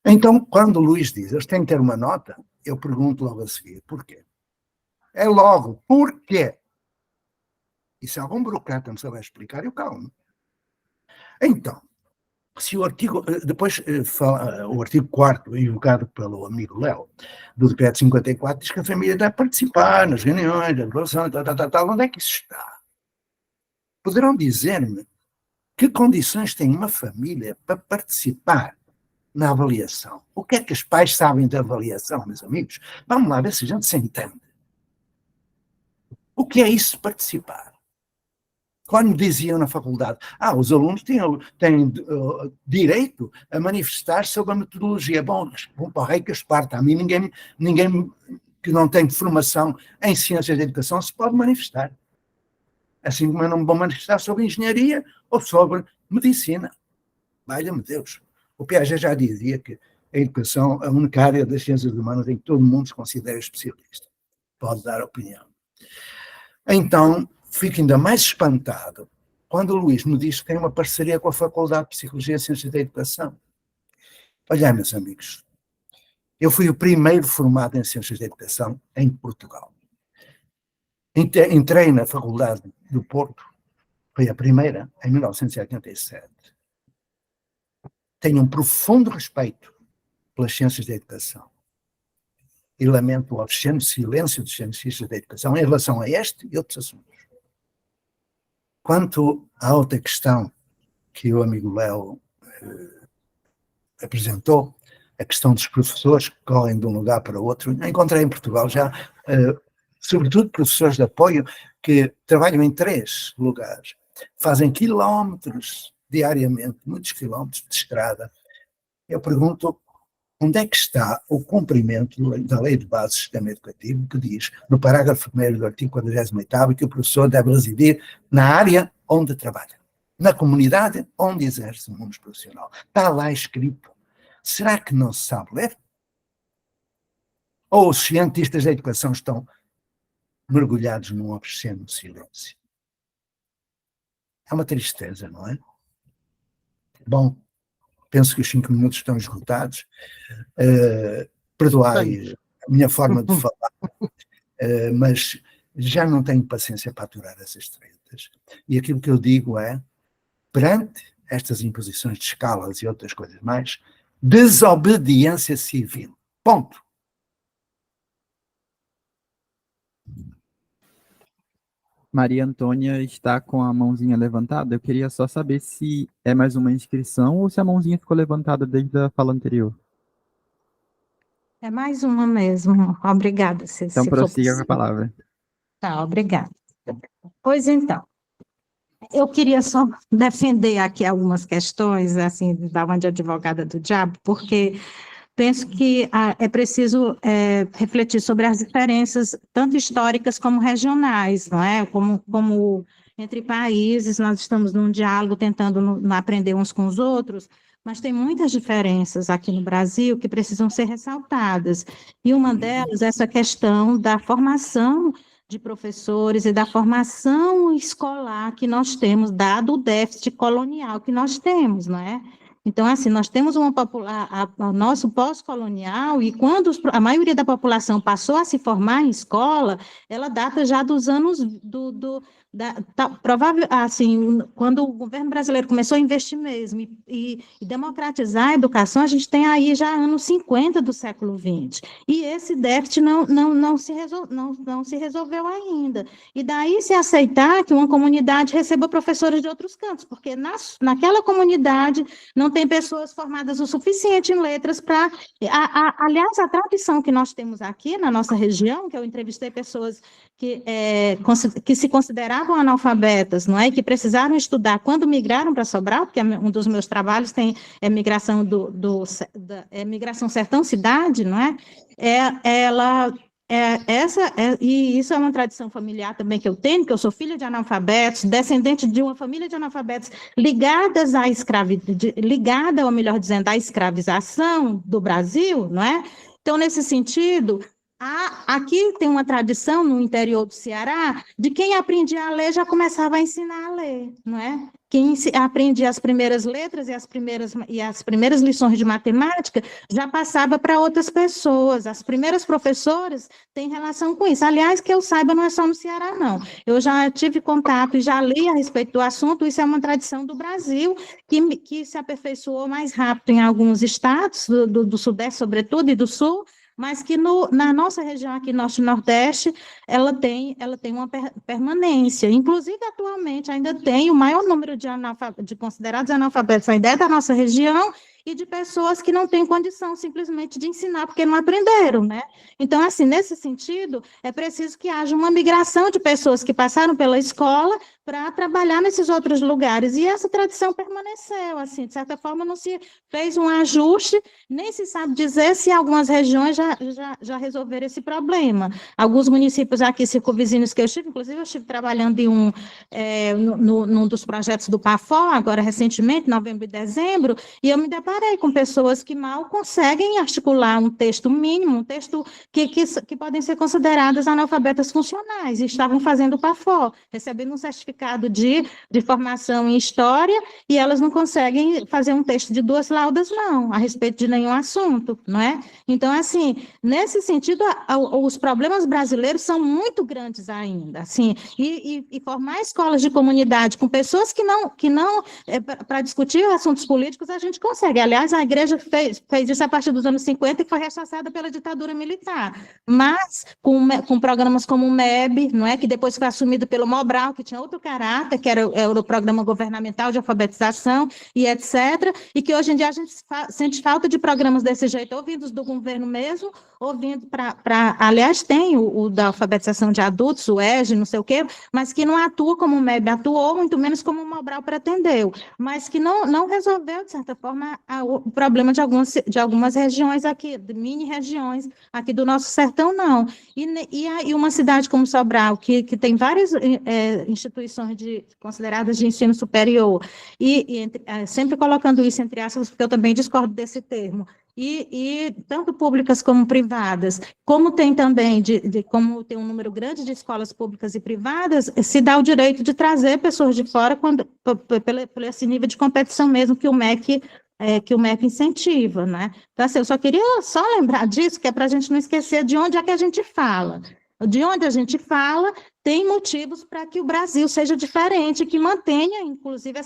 Então, quando o Luís diz, eles têm que ter uma nota, eu pergunto logo a seguir, porquê? É logo, porquê? E se algum burocrata me souber explicar, eu calmo. Então, se o artigo, depois o artigo 4º, invocado pelo amigo Léo, do decreto 54, diz que a família deve participar nas reuniões, da avaliação, onde é que isso está? Poderão dizer-me que condições tem uma família para participar na avaliação? O que é que os pais sabem da avaliação, meus amigos? Vamos lá ver se a gente se entende. O que é isso participar? Quando me diziam na faculdade, os alunos têm direito a manifestar sobre a metodologia. Bom, para o rei que esparta. A mim ninguém que não tem formação em ciências da educação se pode manifestar. Assim como eu não me vou manifestar sobre engenharia ou sobre Medicina. Valha-me Deus. O Piaget já dizia que a educação é a única área das ciências humanas em que todo mundo se considera especialista. Pode dar opinião. Então, fico ainda mais espantado quando o Luís me diz que tem uma parceria com a Faculdade de Psicologia e Ciências da Educação. Olha, meus amigos, eu fui o primeiro formado em Ciências da Educação em Portugal. Entrei na Faculdade do Porto, foi a primeira, em 1987. Tenho um profundo respeito pelas ciências da educação. E lamento o obsceno silêncio dos cientistas da educação em relação a este e outros assuntos. Quanto à outra questão que o amigo Léo apresentou, a questão dos professores que correm de um lugar para o outro, encontrei em Portugal já, sobretudo professores de apoio, que trabalham em 3 lugares, fazem quilómetros diariamente, muitos quilómetros de estrada. Eu pergunto, onde é que está o cumprimento da Lei de Base do Sistema Educativo, que diz, no parágrafo 1º do artigo 48º, que o professor deve residir na área onde trabalha, na comunidade onde exerce o mundo profissional. Está lá escrito. Será que não se sabe ler? Ou os cientistas da educação estão mergulhados num obsceno silêncio? É uma tristeza, não é? Bom, penso que os 5 minutos estão esgotados. Perdoai a minha forma de falar, mas já não tenho paciência para aturar essas tretas. E aquilo que eu digo é, perante estas imposições de escalas e outras coisas mais, desobediência civil. Ponto. Maria Antônia está com a mãozinha levantada. Eu queria só saber se é mais uma inscrição ou se a mãozinha ficou levantada desde a fala anterior. É mais uma mesmo. Obrigada. Então prossiga com a palavra. Tá, obrigada. Pois então, eu queria só defender aqui algumas questões, assim, da uma de advogada do diabo, porque penso que é preciso refletir sobre as diferenças, tanto históricas como regionais, não é? Como entre países, nós estamos num diálogo tentando aprender uns com os outros, mas tem muitas diferenças aqui no Brasil que precisam ser ressaltadas. E uma delas é essa questão da formação de professores e da formação escolar que nós temos, dado o déficit colonial que nós temos, não é? Então, assim, nós temos o nosso pós-colonial, e quando a maioria da população passou a se formar em escola, ela data já dos anos provável, assim, quando o governo brasileiro começou a investir mesmo e democratizar a educação, a gente tem aí já anos 50 do século XX, e esse déficit não se resolveu ainda. E daí se aceitar que uma comunidade receba professores de outros cantos, porque naquela comunidade não tem pessoas formadas o suficiente em letras para... Aliás, a tradição que nós temos aqui na nossa região, que eu entrevistei pessoas que se consideravam analfabetas, não é? Que precisaram estudar quando migraram para Sobral, porque um dos meus trabalhos é migração migração sertão-cidade, não é? E isso é uma tradição familiar também que eu tenho, que eu sou filha de analfabetos, descendente de uma família de analfabetos ligadas à ligada, ou melhor dizendo, à escravização do Brasil, não é? Então, nesse sentido, aqui tem uma tradição no interior do Ceará de quem aprendia a ler já começava a ensinar a ler, não é? Quem aprendia as primeiras letras e as primeiras lições de matemática já passava para outras pessoas. As primeiras professoras têm relação com isso. Aliás, que eu saiba, não é só no Ceará, não. Eu já tive contato e já li a respeito do assunto. Isso é uma tradição do Brasil que se aperfeiçoou mais rápido em alguns estados, do Sudeste, sobretudo, e do Sul, mas que na nossa região aqui, Norte-Nordeste, ela tem uma permanência. Inclusive, atualmente, ainda tem o maior número de considerados analfabetos ainda é da nossa região, e de pessoas que não têm condição simplesmente de ensinar porque não aprenderam, né? Então, assim, nesse sentido, é preciso que haja uma migração de pessoas que passaram pela escola para trabalhar nesses outros lugares. E essa tradição permaneceu, assim, de certa forma não se fez um ajuste, nem se sabe dizer se algumas regiões já resolveram esse problema. Alguns municípios aqui circunvizinhos que eu estive, inclusive eu estive trabalhando em num dos projetos do PAFO, agora recentemente, novembro e dezembro, e eu me deparei com pessoas que mal conseguem articular um texto mínimo, um texto que podem ser consideradas analfabetas funcionais, e estavam fazendo o PAFO, recebendo um certificado de formação em história, e elas não conseguem fazer um texto de 2 laudas, não, a respeito de nenhum assunto, não é? Então, assim, nesse sentido, os problemas brasileiros são muito grandes ainda, assim, e formar escolas de comunidade com pessoas que não para discutir assuntos políticos, a gente consegue. Aliás, a igreja fez isso a partir dos anos 50 e foi rechaçada pela ditadura militar, mas com programas como o MEB, não é, que depois foi assumido pelo Mobral, que tinha outro caráter, que era o programa governamental de alfabetização e etc., e que hoje em dia a gente sente falta de programas desse jeito, ou vindos do governo mesmo, ou vindo aliás, tem o da alfabetização de adultos, o EJE, não sei o quê, mas que não atua como o MEB atuou, muito menos como o Mobral pretendeu, mas que não resolveu, de certa forma, o problema de algumas regiões aqui, de mini-regiões aqui do nosso sertão, não. E uma cidade como Sobral, que tem várias instituições consideradas de ensino superior, sempre colocando isso entre aspas, porque eu também discordo desse termo, e tanto públicas como privadas, como tem também, como tem um número grande de escolas públicas e privadas, se dá o direito de trazer pessoas de fora pelo esse nível de competição mesmo que o MEC incentiva, né? Então, assim, eu só queria lembrar disso, que é para a gente não esquecer de onde é que a gente fala. De onde a gente fala, tem motivos para que o Brasil seja diferente, que mantenha, inclusive,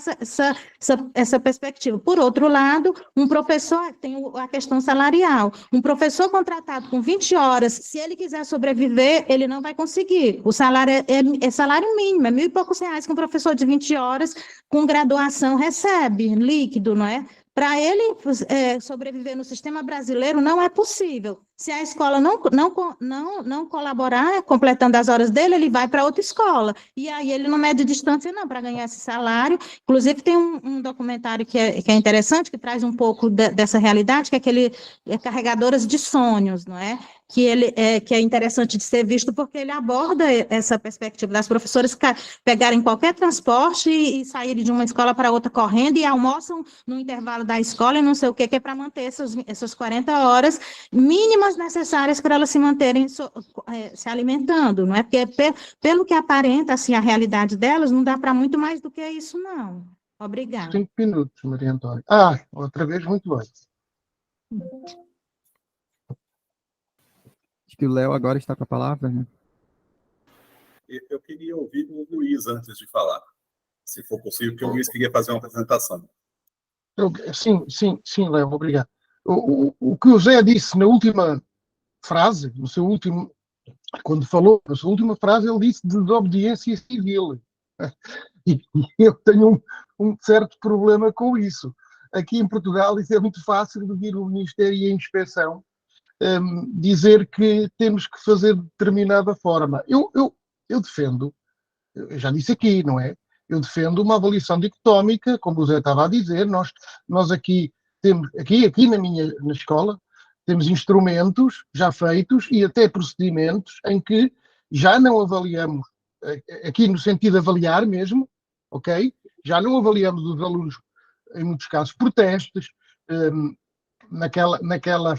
essa perspectiva. Por outro lado, um professor, tem a questão salarial, um professor contratado com 20 horas, se ele quiser sobreviver, ele não vai conseguir. O salário é salário mínimo, é R$ 1.000 e poucos que um professor de 20 horas com graduação recebe, líquido, não é? Para ele sobreviver no sistema brasileiro, não é possível. Se a escola não colaborar, completando as horas dele, ele vai para outra escola. E aí ele não mede distância, não, para ganhar esse salário. Inclusive, tem um documentário que é interessante, que traz um pouco dessa realidade, que é aquele Carregadoras de Sonhos, não é? Que é interessante de ser visto, porque ele aborda essa perspectiva das professoras pegarem qualquer transporte e saírem de uma escola para outra correndo e almoçam no intervalo da escola e não sei o que é para manter essas 40 horas mínimas necessárias para elas se manterem se alimentando, não é? Porque pelo que aparenta assim, a realidade delas, não dá para muito mais do que isso, não. Obrigada. 5 minutos, Maria Antônia. Outra vez, muito bem. Acho que o Léo agora está com a palavra, né? Eu queria ouvir o Luiz antes de falar, se for possível, porque o Luiz queria fazer uma apresentação. Sim, Léo, obrigado. O que o Zé disse na última frase, quando falou, na sua última frase, ele disse desobediência civil. E eu tenho um certo problema com isso. Aqui em Portugal, isso é muito fácil de vir o Ministério e a Inspeção dizer que temos que fazer de determinada forma. Eu defendo, eu já disse aqui, não é? Eu defendo uma avaliação dicotómica, como o Zé estava a dizer, nós aqui temos, aqui na escola, temos instrumentos já feitos e até procedimentos em que já não avaliamos, aqui no sentido de avaliar mesmo, ok? Já não avaliamos os alunos, em muitos casos, por testes, naquela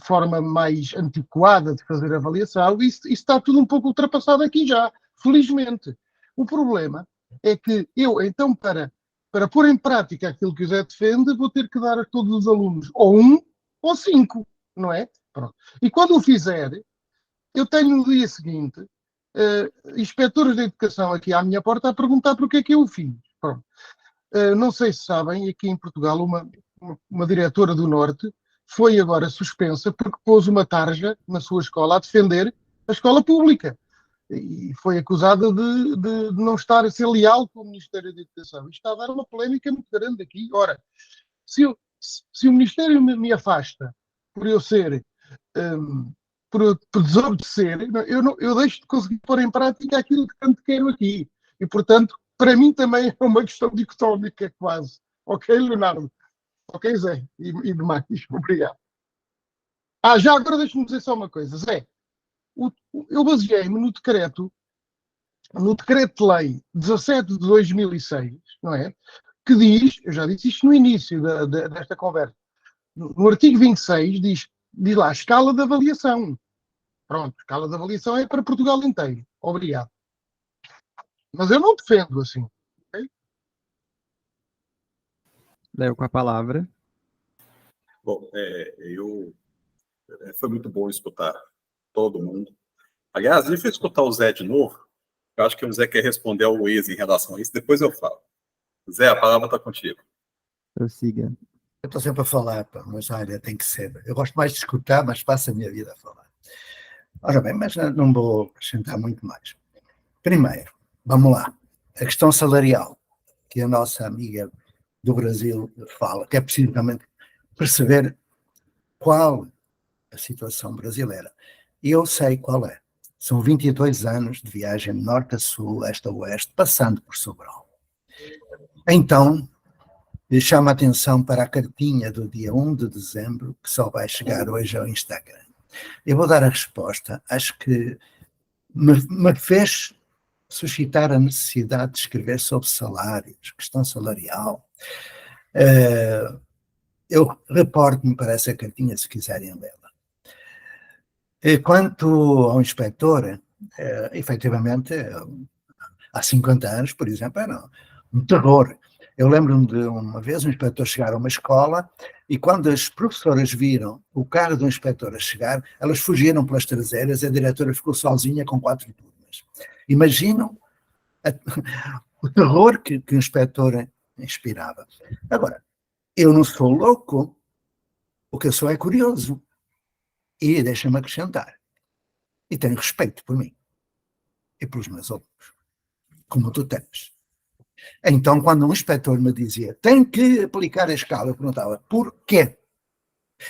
forma mais antiquada de fazer avaliação, isso está tudo um pouco ultrapassado aqui já, felizmente. O problema é que eu, então, para pôr em prática aquilo que o Zé defende, vou ter que dar a todos os alunos ou 1 ou 5, não é? Pronto. E quando o fizer, eu tenho no dia seguinte inspetores de educação aqui à minha porta a perguntar porque é que eu o fiz. Pronto. Não sei se sabem, aqui em Portugal, uma diretora do Norte foi agora suspensa porque pôs uma tarja na sua escola a defender a escola pública. E foi acusada de não estar a ser leal com o Ministério da Educação. Isto está a dar uma polémica muito grande aqui. Ora, se se o Ministério me afasta por eu ser, por desobedecer, eu deixo de conseguir pôr em prática aquilo que tanto quero aqui. E, portanto, para mim também é uma questão dicotómica, quase. Ok, Leonardo? Ok, Zé? E demais. Obrigado. Já agora deixa-me dizer só uma coisa. Zé, eu baseei-me no decreto-lei 17 de 2006, não é? Que diz, eu já disse isto no início desta conversa, no artigo 26 diz lá, escala de avaliação. Pronto, escala de avaliação é para Portugal inteiro. Obrigado. Mas eu não defendo assim. Okay? Léo com a palavra. Bom, foi muito bom escutar todo mundo. Aliás, deixa eu escutar o Zé de novo. Eu acho que o Zé quer responder ao Luiz em relação a isso. Depois eu falo. Zé, a palavra está contigo. Prossiga. Eu estou sempre a falar, pá, mas olha, tem que ser. Eu gosto mais de escutar, mas passo a minha vida a falar. Ora bem, mas não vou acrescentar muito mais. Primeiro, vamos lá. A questão salarial, que a nossa amiga do Brasil fala, que é preciso também perceber qual a situação brasileira. E eu sei qual é. São 22 anos de viagem de norte a sul, este a oeste, passando por Sobral. Então, chama a atenção para a cartinha do dia 1 de dezembro, que só vai chegar hoje ao Instagram. Eu vou dar a resposta. Acho que me fez suscitar a necessidade de escrever sobre salários, questão salarial. Eu reporto-me para essa cartinha se quiserem lê-la. Quanto ao inspetor, efetivamente, há 50 anos, por exemplo, era um terror. Eu lembro-me de uma vez um inspetor chegar a uma escola e quando as professoras viram o carro do inspetor a chegar, elas fugiram pelas traseiras e a diretora ficou sozinha com 4 turmas. Imaginam o terror que o inspetor inspirava. Agora, eu não sou louco, o que eu sou é curioso. E deixa-me acrescentar. E tenho respeito por mim e pelos meus alunos, como tu tens. Então, quando um inspetor me dizia tem que aplicar a escala, eu perguntava porquê?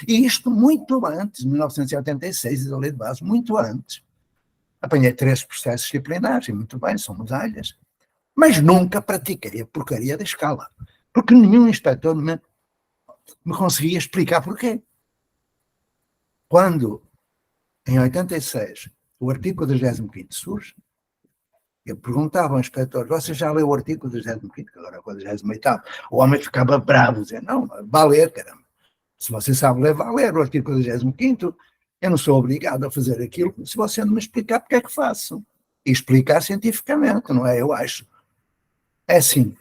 E isto muito antes, de 1986, da lei de base, muito antes. Apanhei 3 processos disciplinares, e muito bem, são medalhas. Mas nunca pratiquei a porcaria da escala. Porque nenhum inspetor me conseguia explicar porquê. Quando, em 86, o artigo 45º surge, eu perguntava ao inspetor, você já leu o artigo 45º, que agora é o 48º? O homem ficava bravo, dizendo, não, vai ler, caramba. Se você sabe ler, vai ler o artigo 45º, eu não sou obrigado a fazer aquilo se você não me explicar porque é que faço. E explicar cientificamente, não é? Eu acho. É assim.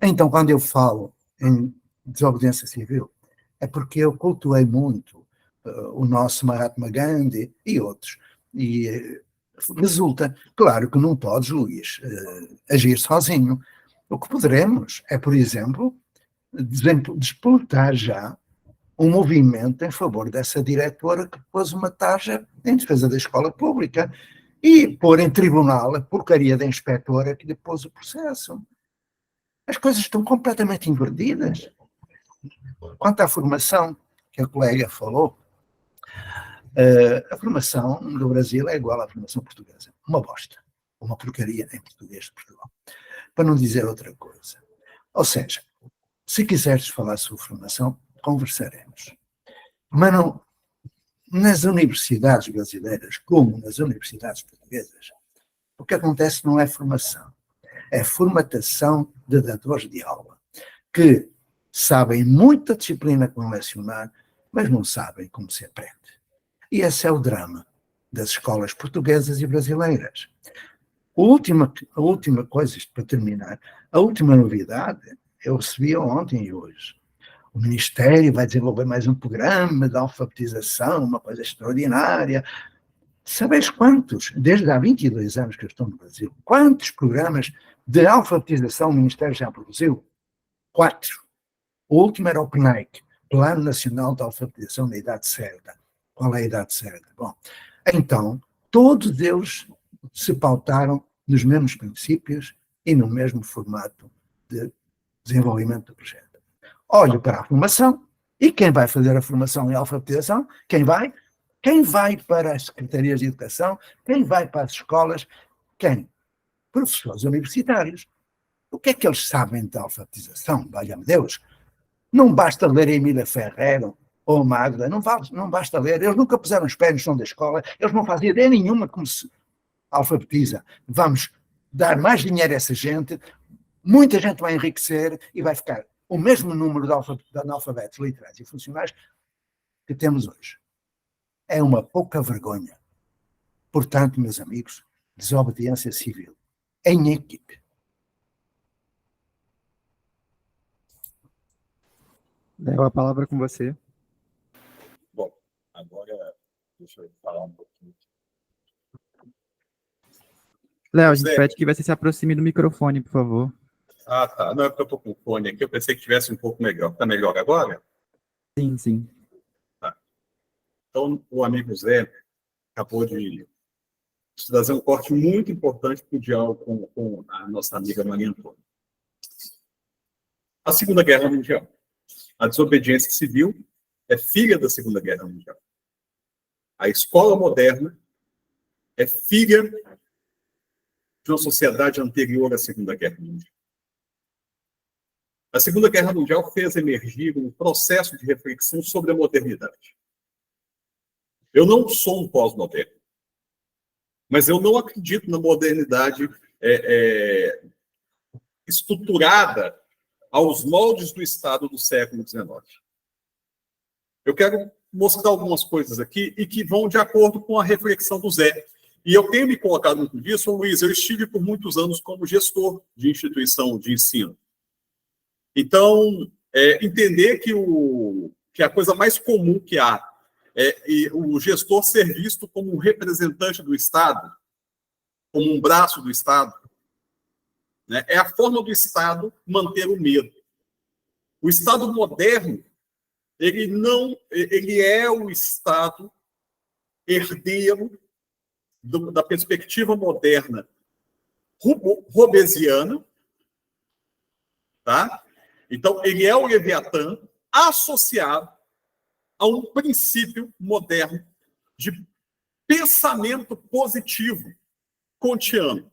Então, quando eu falo em desobediência civil, é porque eu cultuei muito o nosso Mahatma Gandhi e outros. E resulta, claro que não podes, Luís, agir sozinho. O que poderemos é, por exemplo, disputar já um movimento em favor dessa diretora que pôs uma taxa em defesa da escola pública e pôr em tribunal a porcaria da inspetora que lhe pôs o processo. As coisas estão completamente invertidas. Quanto à formação que a colega falou, a formação do Brasil é igual à formação portuguesa. Uma bosta. Uma porcaria em português de Portugal. Para não dizer outra coisa. Ou seja, se quiseres falar sobre formação, conversaremos. Mas não, nas universidades brasileiras, como nas universidades portuguesas, o que acontece não é formação. É formatação de dadores de aula, que sabem muita disciplina como lecionar, mas não sabem como se aprende. E esse é o drama das escolas portuguesas e brasileiras. A última coisa, isto para terminar, a última novidade, eu recebi ontem e hoje. O Ministério vai desenvolver mais um programa de alfabetização, uma coisa extraordinária. Sabeis quantos, desde há 22 anos que eu estou no Brasil, quantos programas de alfabetização o Ministério já produziu? 4. O último era o PNAEC, Plano Nacional de Alfabetização na Idade Certa. Qual é a idade certa? Bom, então, todos eles se pautaram nos mesmos princípios e no mesmo formato de desenvolvimento do projeto. Olho para a formação E quem vai fazer a formação em alfabetização? Quem vai? Quem vai para as secretarias de educação? Quem vai para as escolas? Quem? Professores universitários. O que é que eles sabem de alfabetização? Valha-me Deus. Não basta ler Emília Ferreira ou Magda, não basta ler. Eles nunca puseram os pés no chão da escola, eles não fazem ideia nenhuma como se alfabetiza. Vamos dar mais dinheiro a essa gente, muita gente vai enriquecer e vai ficar o mesmo número de analfabetos literais e funcionais que temos hoje. É uma pouca vergonha. Portanto, meus amigos, desobediência civil em equipe. Léo, a palavra com você. Bom, agora deixa eu falar um pouquinho. Léo, a gente Zé. pede que você se aproxime do microfone, por favor. Ah, tá. Não é porque eu estou com o fone aqui, eu pensei que tivesse um pouco melhor. Está melhor agora? Sim, sim. Tá. Então, o amigo Zé acabou de trazer um corte muito importante para o diálogo com a nossa amiga Maria Antônia. A Segunda Guerra Mundial. A desobediência civil é filha da Segunda Guerra Mundial. A escola moderna é filha de uma sociedade anterior à Segunda Guerra Mundial. A Segunda Guerra Mundial fez emergir um processo de reflexão sobre a modernidade. Eu não sou um pós-moderno, mas eu não acredito na modernidade estruturada aos moldes do Estado do século XIX. Eu quero mostrar algumas coisas aqui e que vão de acordo com a reflexão do Zé. E eu tenho me colocado muito nisso, Luiz, eu estive por muitos anos como gestor de instituição de ensino. Então, entender que a coisa mais comum que há é o gestor ser visto como um representante do Estado, como um braço do Estado, né? É a forma do Estado manter o medo. O Estado moderno, ele é o Estado herdeiro da perspectiva moderna hobbesiana, tá? Então, ele é o Leviatã associado a um princípio moderno de pensamento positivo kantiano.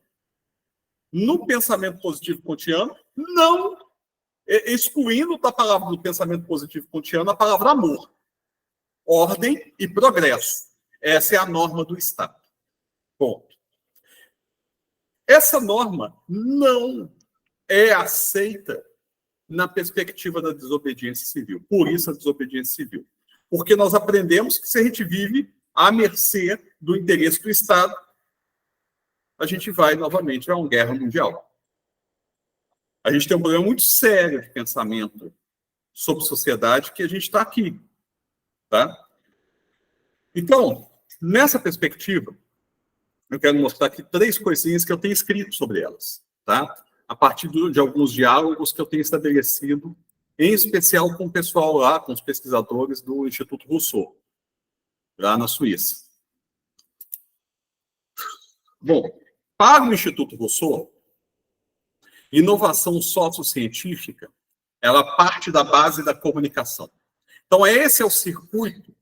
No pensamento positivo kantiano, não excluindo da palavra do pensamento positivo kantiano a palavra amor, ordem e progresso. Essa é a norma do Estado. Ponto. Essa norma não é aceita na perspectiva da desobediência civil. Por isso a desobediência civil. Porque nós aprendemos que se a gente vive à mercê do interesse do Estado, a gente vai novamente a uma guerra mundial. A gente tem um problema muito sério de pensamento sobre sociedade que a gente está aqui. Tá? Então, nessa perspectiva, eu quero mostrar aqui 3 coisinhas que eu tenho escrito sobre elas. Tá? A partir de alguns diálogos que eu tenho estabelecido, em especial com o pessoal lá, com os pesquisadores do Instituto Rousseau, lá na Suíça. Bom, para o Instituto Rousseau, inovação sociocientífica, ela parte da base da comunicação. Então, esse é o circuito,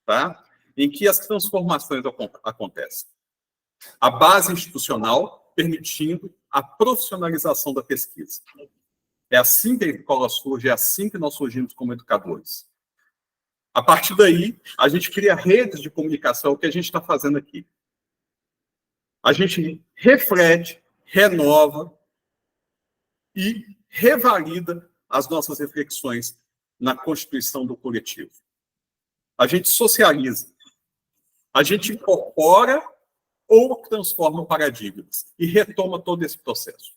tá, em que as transformações acontecem. A base institucional permitindo a profissionalização da pesquisa. É assim que a escola surge, é assim que nós surgimos como educadores. A partir daí, a gente cria redes de comunicação, o que a gente está fazendo aqui. A gente reflete, renova e revalida as nossas reflexões na constituição do coletivo. A gente socializa. A gente incorpora ou transforma paradigmas e retoma todo esse processo.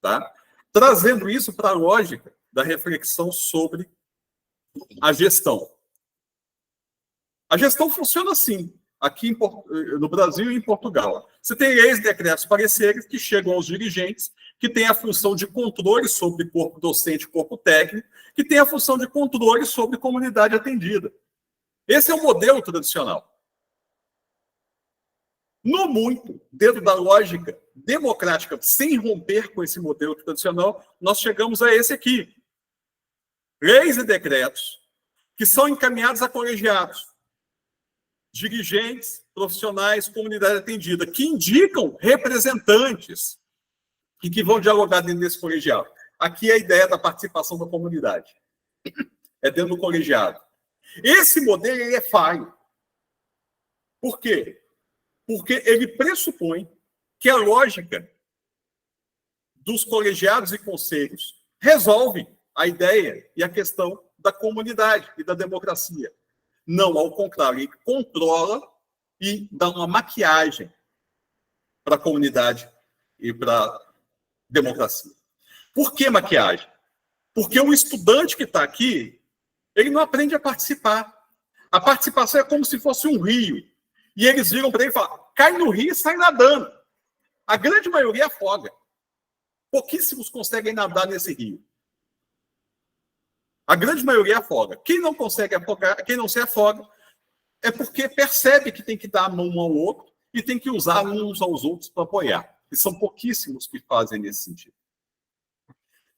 Tá? Trazendo isso para a lógica da reflexão sobre a gestão. A gestão funciona assim, aqui no Brasil e em Portugal. Você tem leis, decretos, pareceres que chegam aos dirigentes, que têm a função de controle sobre corpo docente e corpo técnico, que tem a função de controle sobre comunidade atendida. Esse é o modelo tradicional. No muito, dentro da lógica democrática, sem romper com esse modelo tradicional, nós chegamos a esse aqui. leis e decretos que são encaminhados a colegiados, dirigentes, profissionais, comunidade atendida, que indicam representantes e que vão dialogar dentro desse colegiado. Aqui é a ideia da participação da comunidade. É dentro do colegiado. Esse modelo ele é falho. Por quê? Porque ele pressupõe que a lógica dos colegiados e conselhos resolve a ideia e a questão da comunidade e da democracia. Não, ao contrário, ele controla e dá uma maquiagem para a comunidade e para a democracia. Por que maquiagem? Porque o estudante que está aqui, ele não aprende a participar. A participação é como se fosse um rio. E eles viram para ele e falam, cai no rio e sai nadando. A grande maioria afoga. Pouquíssimos conseguem nadar nesse rio. A grande maioria afoga. Quem não consegue afogar, quem não se afoga, é porque percebe que tem que dar a mão um ao outro e tem que usar uns aos outros para apoiar. E são pouquíssimos que fazem nesse sentido.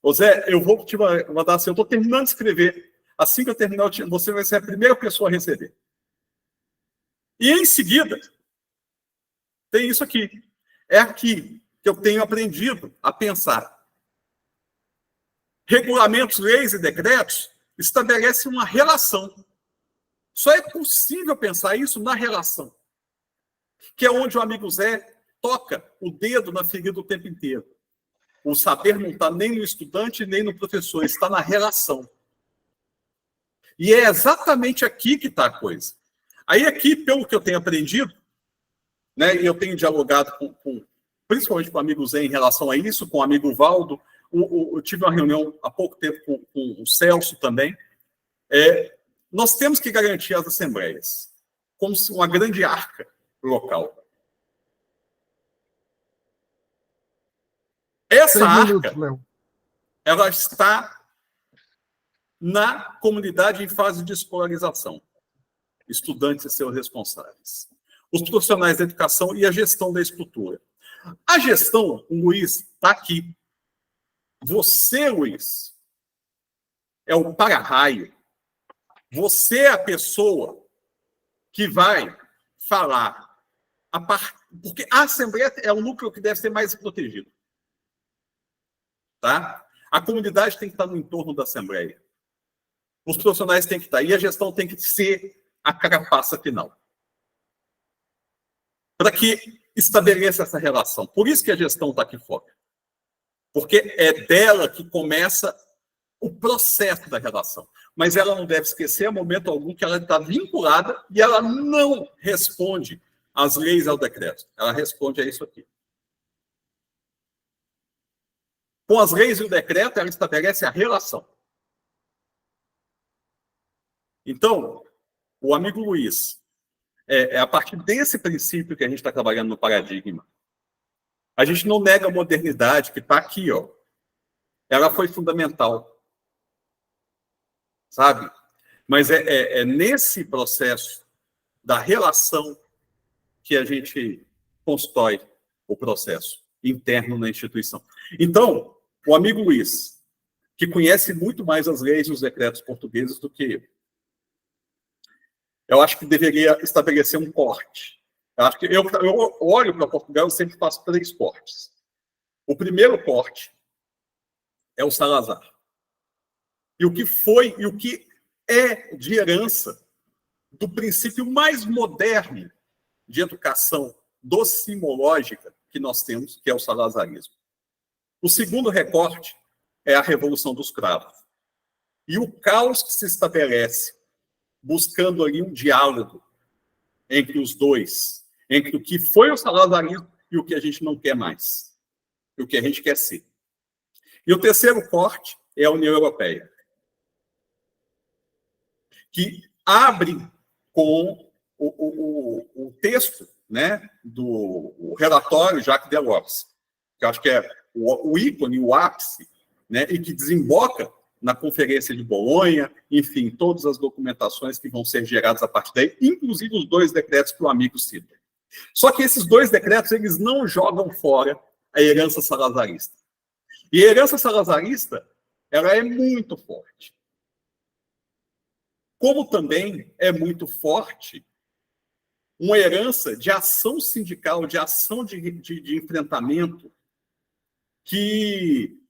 Ô Zé, eu vou te mandar assim, eu estou terminando de escrever. Assim que eu terminar, você vai ser a primeira pessoa a receber. E em seguida, tem isso aqui. É aqui que eu tenho aprendido a pensar. Regulamentos, leis e decretos estabelecem uma relação. Só é possível pensar isso na relação. Que é onde o amigo Zé toca o dedo na ferida o tempo inteiro. O saber não está nem no estudante, nem no professor, está na relação. E é exatamente aqui que está a coisa. Aí aqui, pelo que eu tenho aprendido, né, e eu tenho dialogado principalmente com o amigo Zé em relação a isso, com o amigo Valdo, eu tive uma reunião há pouco tempo com o Celso também, nós temos que garantir as assembleias como uma grande arca local. Essa arca, ela está na comunidade em fase de escolarização. Estudantes e seus responsáveis. Os profissionais da educação e a gestão da estrutura. A gestão, o Luiz, está aqui. Você, Luiz, é o para-raio. Você é a pessoa que vai falar. Porque a Assembleia é o núcleo que deve ser mais protegido. Tá? A comunidade tem que estar no entorno da Assembleia. Os profissionais têm que estar. E a gestão tem que ser a carapaça final. Para que estabeleça essa relação. Por isso que a gestão está aqui fora. Porque é dela que começa o processo da relação. Mas ela não deve esquecer, a momento algum, que ela está vinculada e ela não responde às leis e ao decreto. Ela responde a isso aqui. Com as leis e o decreto, ela estabelece a relação. Então, o amigo Luiz, é a partir desse princípio que a gente está trabalhando no paradigma. A gente não nega a modernidade que está aqui, ó. Ela foi fundamental. Sabe? Mas é nesse processo da relação que a gente constrói o processo interno na instituição. Então, o amigo Luiz, que conhece muito mais as leis e os decretos portugueses do que eu acho que deveria estabelecer um corte. Eu acho que eu olho para Portugal e sempre faço 3 cortes. O primeiro corte é o Salazar. E o que foi e o que é de herança do princípio mais moderno de educação docimológica que nós temos, que é o salazarismo. O segundo recorte é a Revolução dos Cravos. E o caos que se estabelece buscando ali um diálogo entre os dois, entre o que foi o salazarismo e o que a gente não quer mais, e o que a gente quer ser. E o terceiro corte é a União Europeia, que abre com o texto, né, do relatório Jacques Delors, que eu acho que é o ícone, o ápice, né, e que desemboca na Conferência de Bolonha, enfim, todas as documentações que vão ser geradas a partir daí, inclusive os 2 decretos que o amigo cita. Só que esses 2 decretos, eles não jogam fora a herança salazarista. E a herança salazarista, ela é muito forte. como também é muito forte uma herança de ação sindical, de ação de enfrentamento, que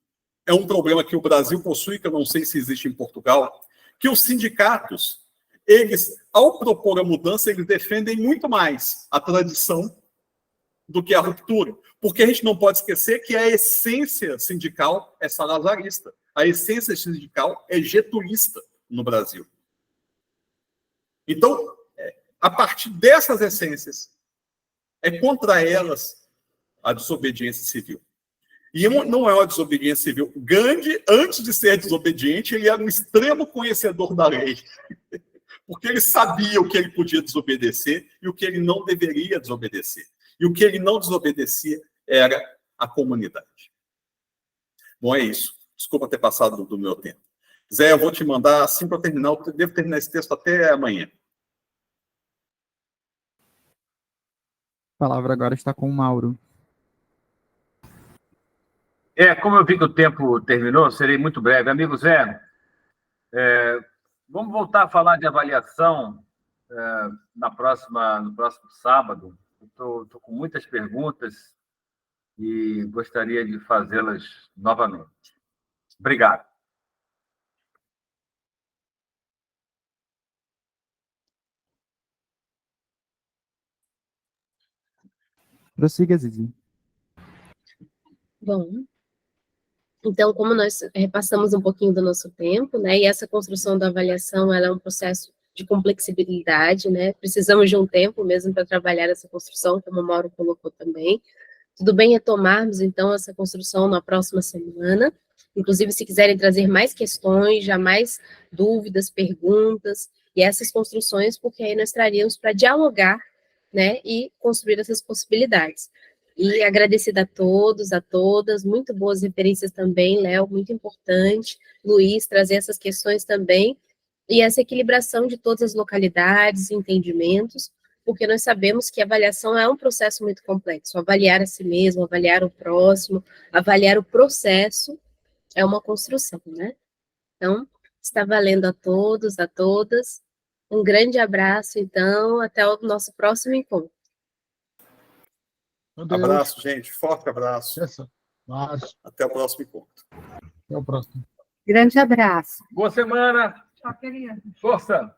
é um problema que o Brasil possui, que eu não sei se existe em Portugal, que os sindicatos, eles, ao propor a mudança, eles defendem muito mais a tradição do que a ruptura. Porque a gente não pode esquecer que a essência sindical é salazarista. A essência sindical é getulista no Brasil. Então, a partir dessas essências, é contra elas a desobediência civil. E não é uma desobediência civil. Gandhi, antes de ser desobediente, ele era um extremo conhecedor da lei. Porque ele sabia o que ele podia desobedecer e o que ele não deveria desobedecer. E o que ele não desobedecia era a comunidade. Bom, é isso. Desculpa ter passado do meu tempo. Zé, eu vou te mandar, assim para terminar, eu devo terminar esse texto até amanhã. A palavra agora está com o Mauro. Como eu vi que o tempo terminou, serei muito breve. Amigo Zé, vamos voltar a falar de avaliação no próximo sábado. Estou com muitas perguntas e gostaria de fazê-las novamente. Obrigado. Prossiga, Zizi. Bom, então, como nós repassamos um pouquinho do nosso tempo, né, e essa construção da avaliação, ela é um processo de complexibilidade, né, precisamos de um tempo mesmo para trabalhar essa construção, como o Mauro colocou também. Tudo bem retomarmos, então, essa construção na próxima semana, inclusive, se quiserem trazer mais questões, já mais dúvidas, perguntas, e essas construções, porque aí nós traríamos para dialogar, né, e construir essas possibilidades. E agradecida a todos, a todas, muito boas referências também, Léo, muito importante, Luiz, trazer essas questões também, e essa equilibração de todas as localidades, entendimentos, porque nós sabemos que a avaliação é um processo muito complexo, avaliar a si mesmo, avaliar o próximo, avaliar o processo, é uma construção, né? Então, está valendo a todos, a todas, um grande abraço, então, até o nosso próximo encontro. Abraço, gente. Forte abraço. Até o próximo encontro. Até o próximo. Grande abraço. Boa semana. Tchau, querida. Força.